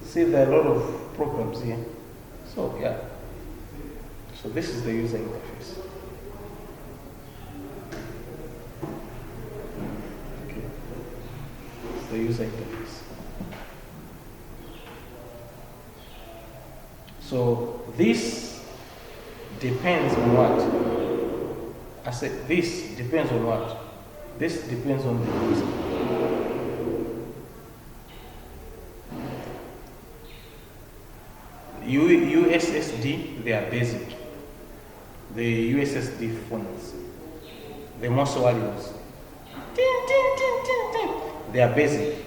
See, there are a lot of programs here. So yeah. So this is the user interface. Okay. It's the user interface. So this depends on what? I said this depends on what? This depends on the user. USSD, they are basic. The USSD phones, the most warriors. They are basic.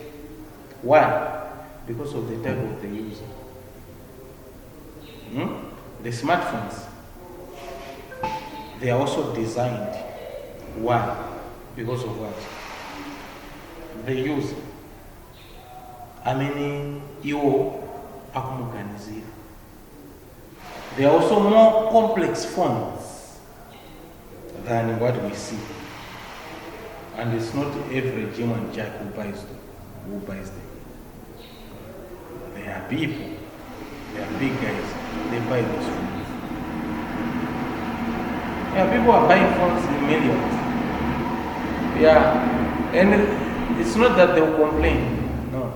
Why? Because of the type of the user. The smartphones, they are also designed. Why? Because of what? The user. You akumuganizira. They are also more complex phones than what we see. And it's not every Jim and Jack who buys them. They are people. They are big guys. They buy those phones. Yeah, people are buying phones in millions. Yeah, and it's not that they will complain. No,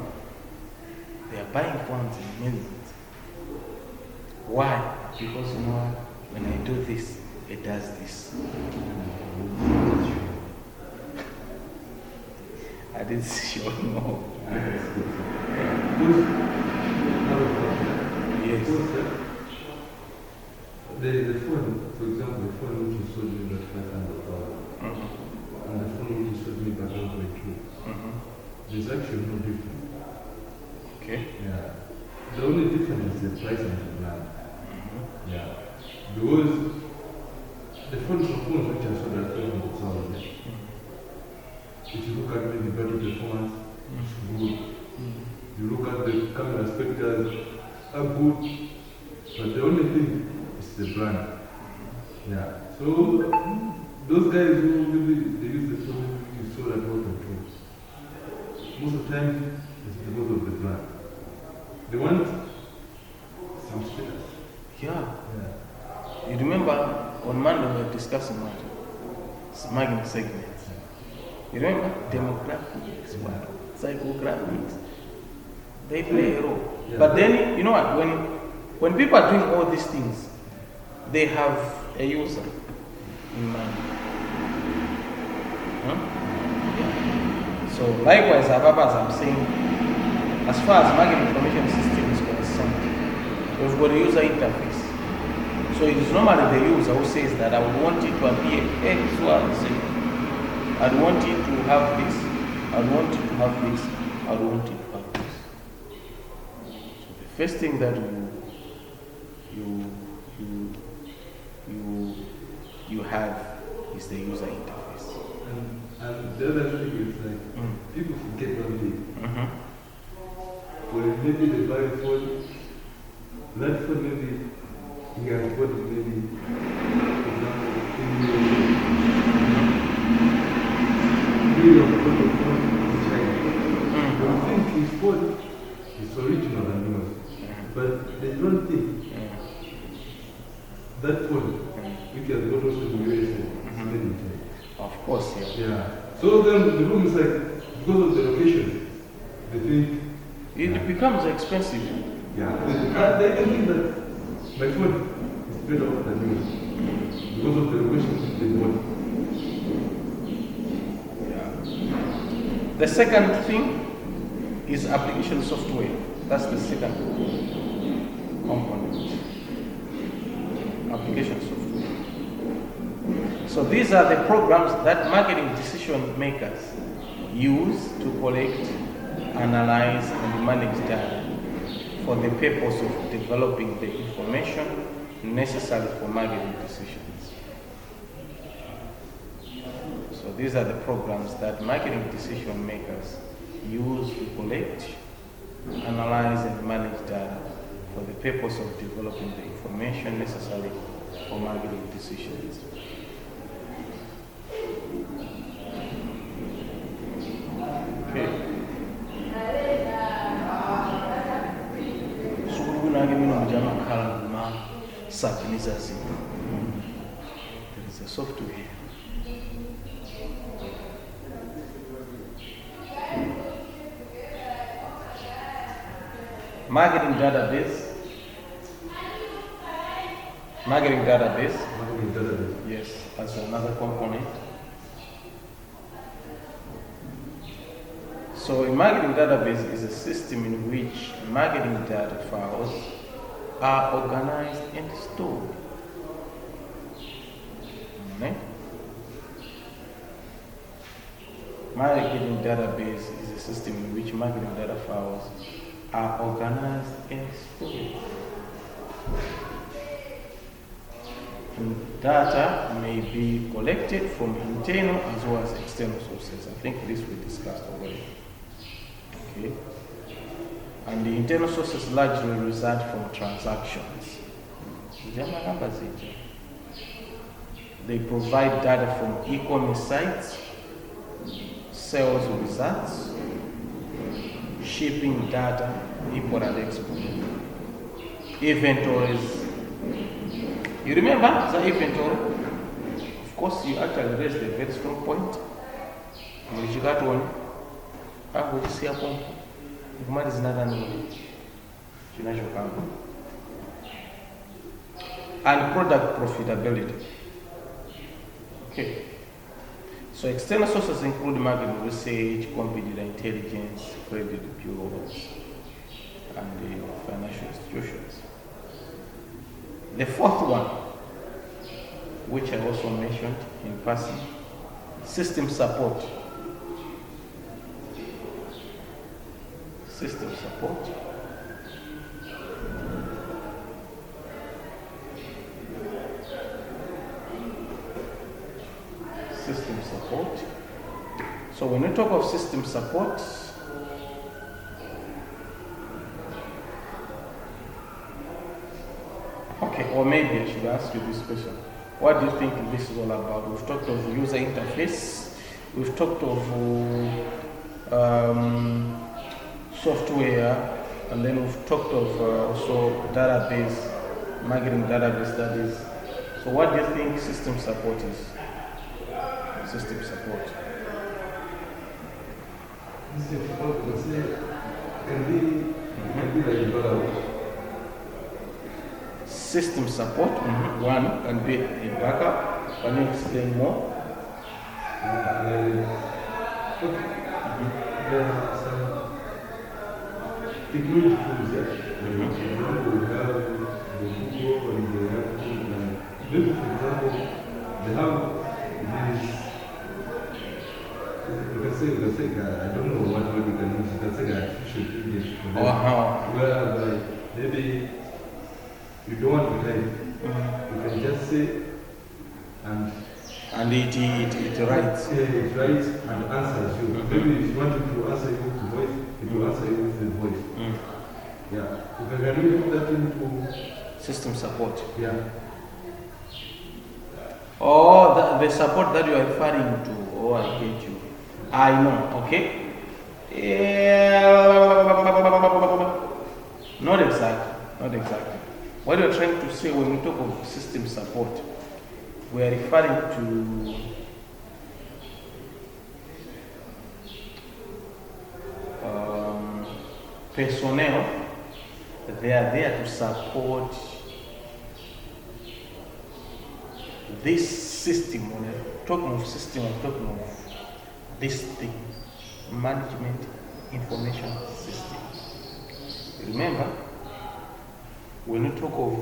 they are buying phones in millions. Why? Because when I do this, it does this. I didn't show no. Yes. The phone, for example, the phone which you sold me at 500,000 and the phone which you sold me at 1.2, there's actually no difference. Okay. Yeah. The only difference is the price and the brand. Yeah. Because the phones which I sold at 500,000, if you look at the battery performance, it's good. You look at the camera spectacles, are good. But the only thing is the brand. Yeah. So those guys who maybe they use the phone you sold at 1.2, most of the time it's because of the brand. They want some status. Yeah. You remember on Monday we were discussing what? Smuggling segments. You remember? Demographics, psychographics. They play a role. Yeah. But then, you know what? When people are doing all these things, they have a user in mind. Yeah. So likewise, as I'm saying, as far as market information system is concerned, we've got a user interface. So it is normally the user who says that I would want it to appear X, Y, Z. I'd want it to have this. I'd want it to have this. I'd want it to have this. So the first thing that you have is the user interface. And the other thing is like people forget one thing. When maybe they buy a phone, that phone maybe he has bought it maybe, for example, million worth of phone in China. They think his phone is original and yours. But they don't think that phone, which has got also in the USA, is made in China. Of course, yeah. Yeah. So then the problem is like, because of the location, they think it becomes expensive. yeah. They can think that my phone is better off than yours because of the location they bought. Yeah. The second thing is application software. That's the second component. Application software. So these are the programs that marketing decision makers use to collect, analyze, and manage data for the purpose of developing the information necessary for marketing decisions. So these are the programs that marketing decision makers use to collect, analyze, and manage data for the purpose of developing the information necessary for marketing decisions. Okay. There is a software. Marketing database. Marketing database. Marketing database. Yes, as another component. So a marketing database is a system in which marketing data files are organized and stored. Okay? marketing database is a system in which marketing data files are organized and stored. And data may be collected from internal as well as external sources. I think this we discussed already. Okay. And the internal sources largely result from transactions. They provide data from e-commerce sites, sales results, shipping data, import and export, inventories. You remember the inventory? Of course, you actually raised a very strong point. And product profitability. Okay. So external sources include marketing research, competitor intelligence, credit bureaus, and the financial institutions. The fourth one, which I also mentioned in passing, system support. System support. System support. So when we talk of system support, okay, or maybe I should ask you this question. What do you think this is all about? We've talked of user interface, we've talked of software, and then we've talked of also database, marketing database studies. So what do you think system support is? System support. System support can be like backup. System support, one can be a backup. Can you explain more? Technology tools, yeah. For example, we have the Google and the Apple, and maybe for example, they have this. Let's say, I don't know what word we can use. Let's say artificial intelligence. Where maybe you don't want to type, you can just say and it writes. Yeah, it writes and answers you. Maybe if you want it to answer you with voice, it will answer you with the voice. Yeah. You can really put that into system support. Yeah. Oh, the support that you are referring to. Oh, I get you. I know, okay? Not exactly. What you're trying to say when we talk of system support, we are referring to personnel. They are there to support this system. When I'm talking of system, I'm talking of this thing, management information system. Remember, when you talk of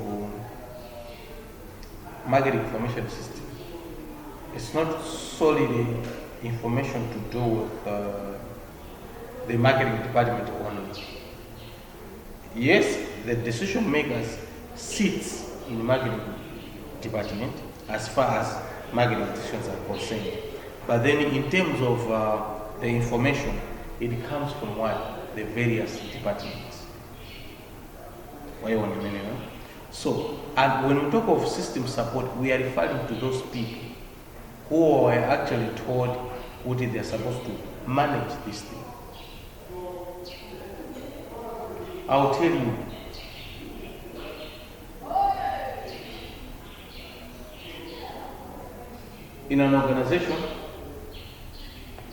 marketing information system, it's not solely the information to do with the marketing department only. Yes, the decision makers sits in the marketing department as far as marketing decisions are concerned. But then in terms of the information, it comes from what? The various departments. Why you want to know? So, and when we talk of system support, we are referring to those people who are actually told what they are supposed to manage this thing. I'll tell you. In an organization,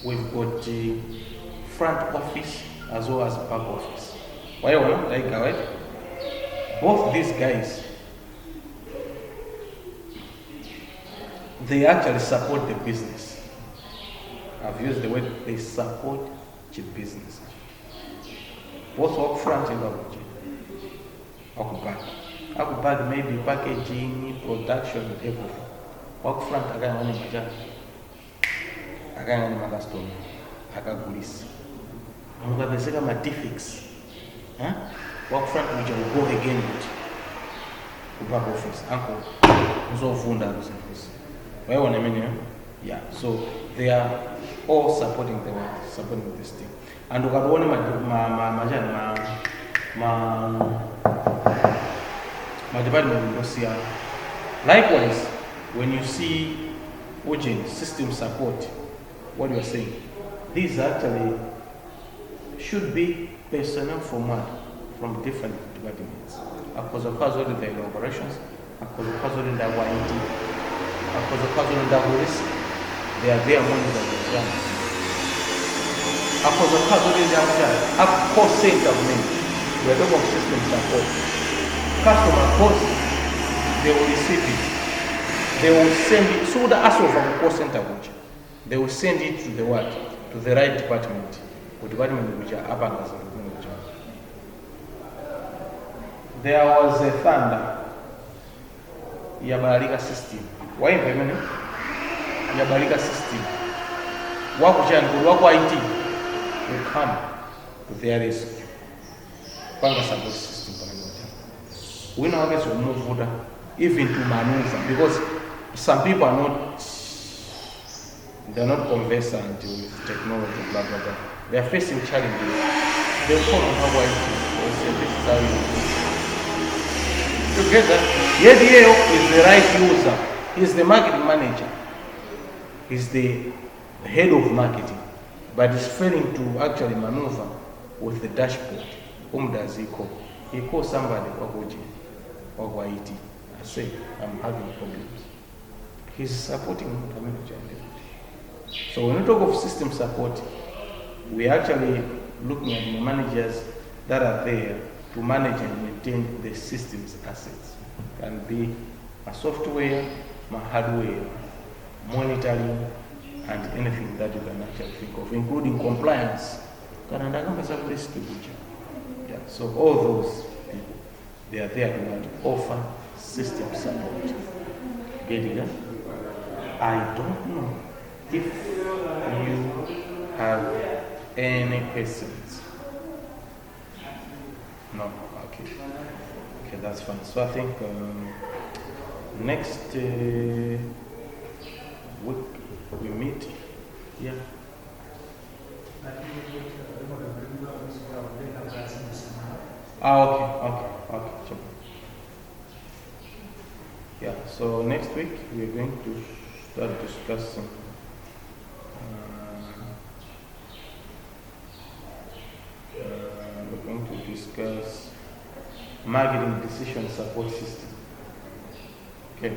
we've got the front office as well as back office. Why you want like right? Both these guys, they actually support the business. I've used the word they support the business. Both work front and back. Back maybe packaging, production, everything. Work front again on the customer. akagulisa mukapezeka madefects wakufront uja will go again to back office uncle uzovunda kusefusi waiona imene yeah, so they are all supporting this thing and ukatoone my department ndosiyana. Likewise, when you see urgent system support, what you are saying, these actually should be personnel from different departments. Akozo in the operations, akozo in the YT, akozo in the risk, they are there monitoring the job. Akozo in the cost center government, we are talking about system support. Customer cost, they will receive it. They will send it, so the ASO from the cost center, they will send it to the what? To the right department. The department which are up and there was a thunder. Yabalika system. Why implement Yabalika system? Wako IT will come to their rescue. Panga support system. We know how to move even to maneuver because some people are not conversant with technology, blah blah blah. They are facing challenges. They call on how IT or say this is how you do. Together, Yedieo is the right user. He's the marketing manager. He's the head of marketing, but he's failing to actually maneuver with the dashboard. Whom does he call? He calls somebody or IT. I say, I'm having problems. He's supporting the manager. So when we talk of system support, we're actually looking at the managers that are there to manage and maintain the system's assets. It can be a software, a hardware, monitoring, and anything that you can actually think of, including compliance. Yeah, so all those people, they are there to offer system support. Get it? I don't know if you have any questions. No, okay, that's fine. So I think next week we meet. Yeah. Okay. Yeah. So next week we're going to start discussing. We're going to discuss marketing decision support system. Okay.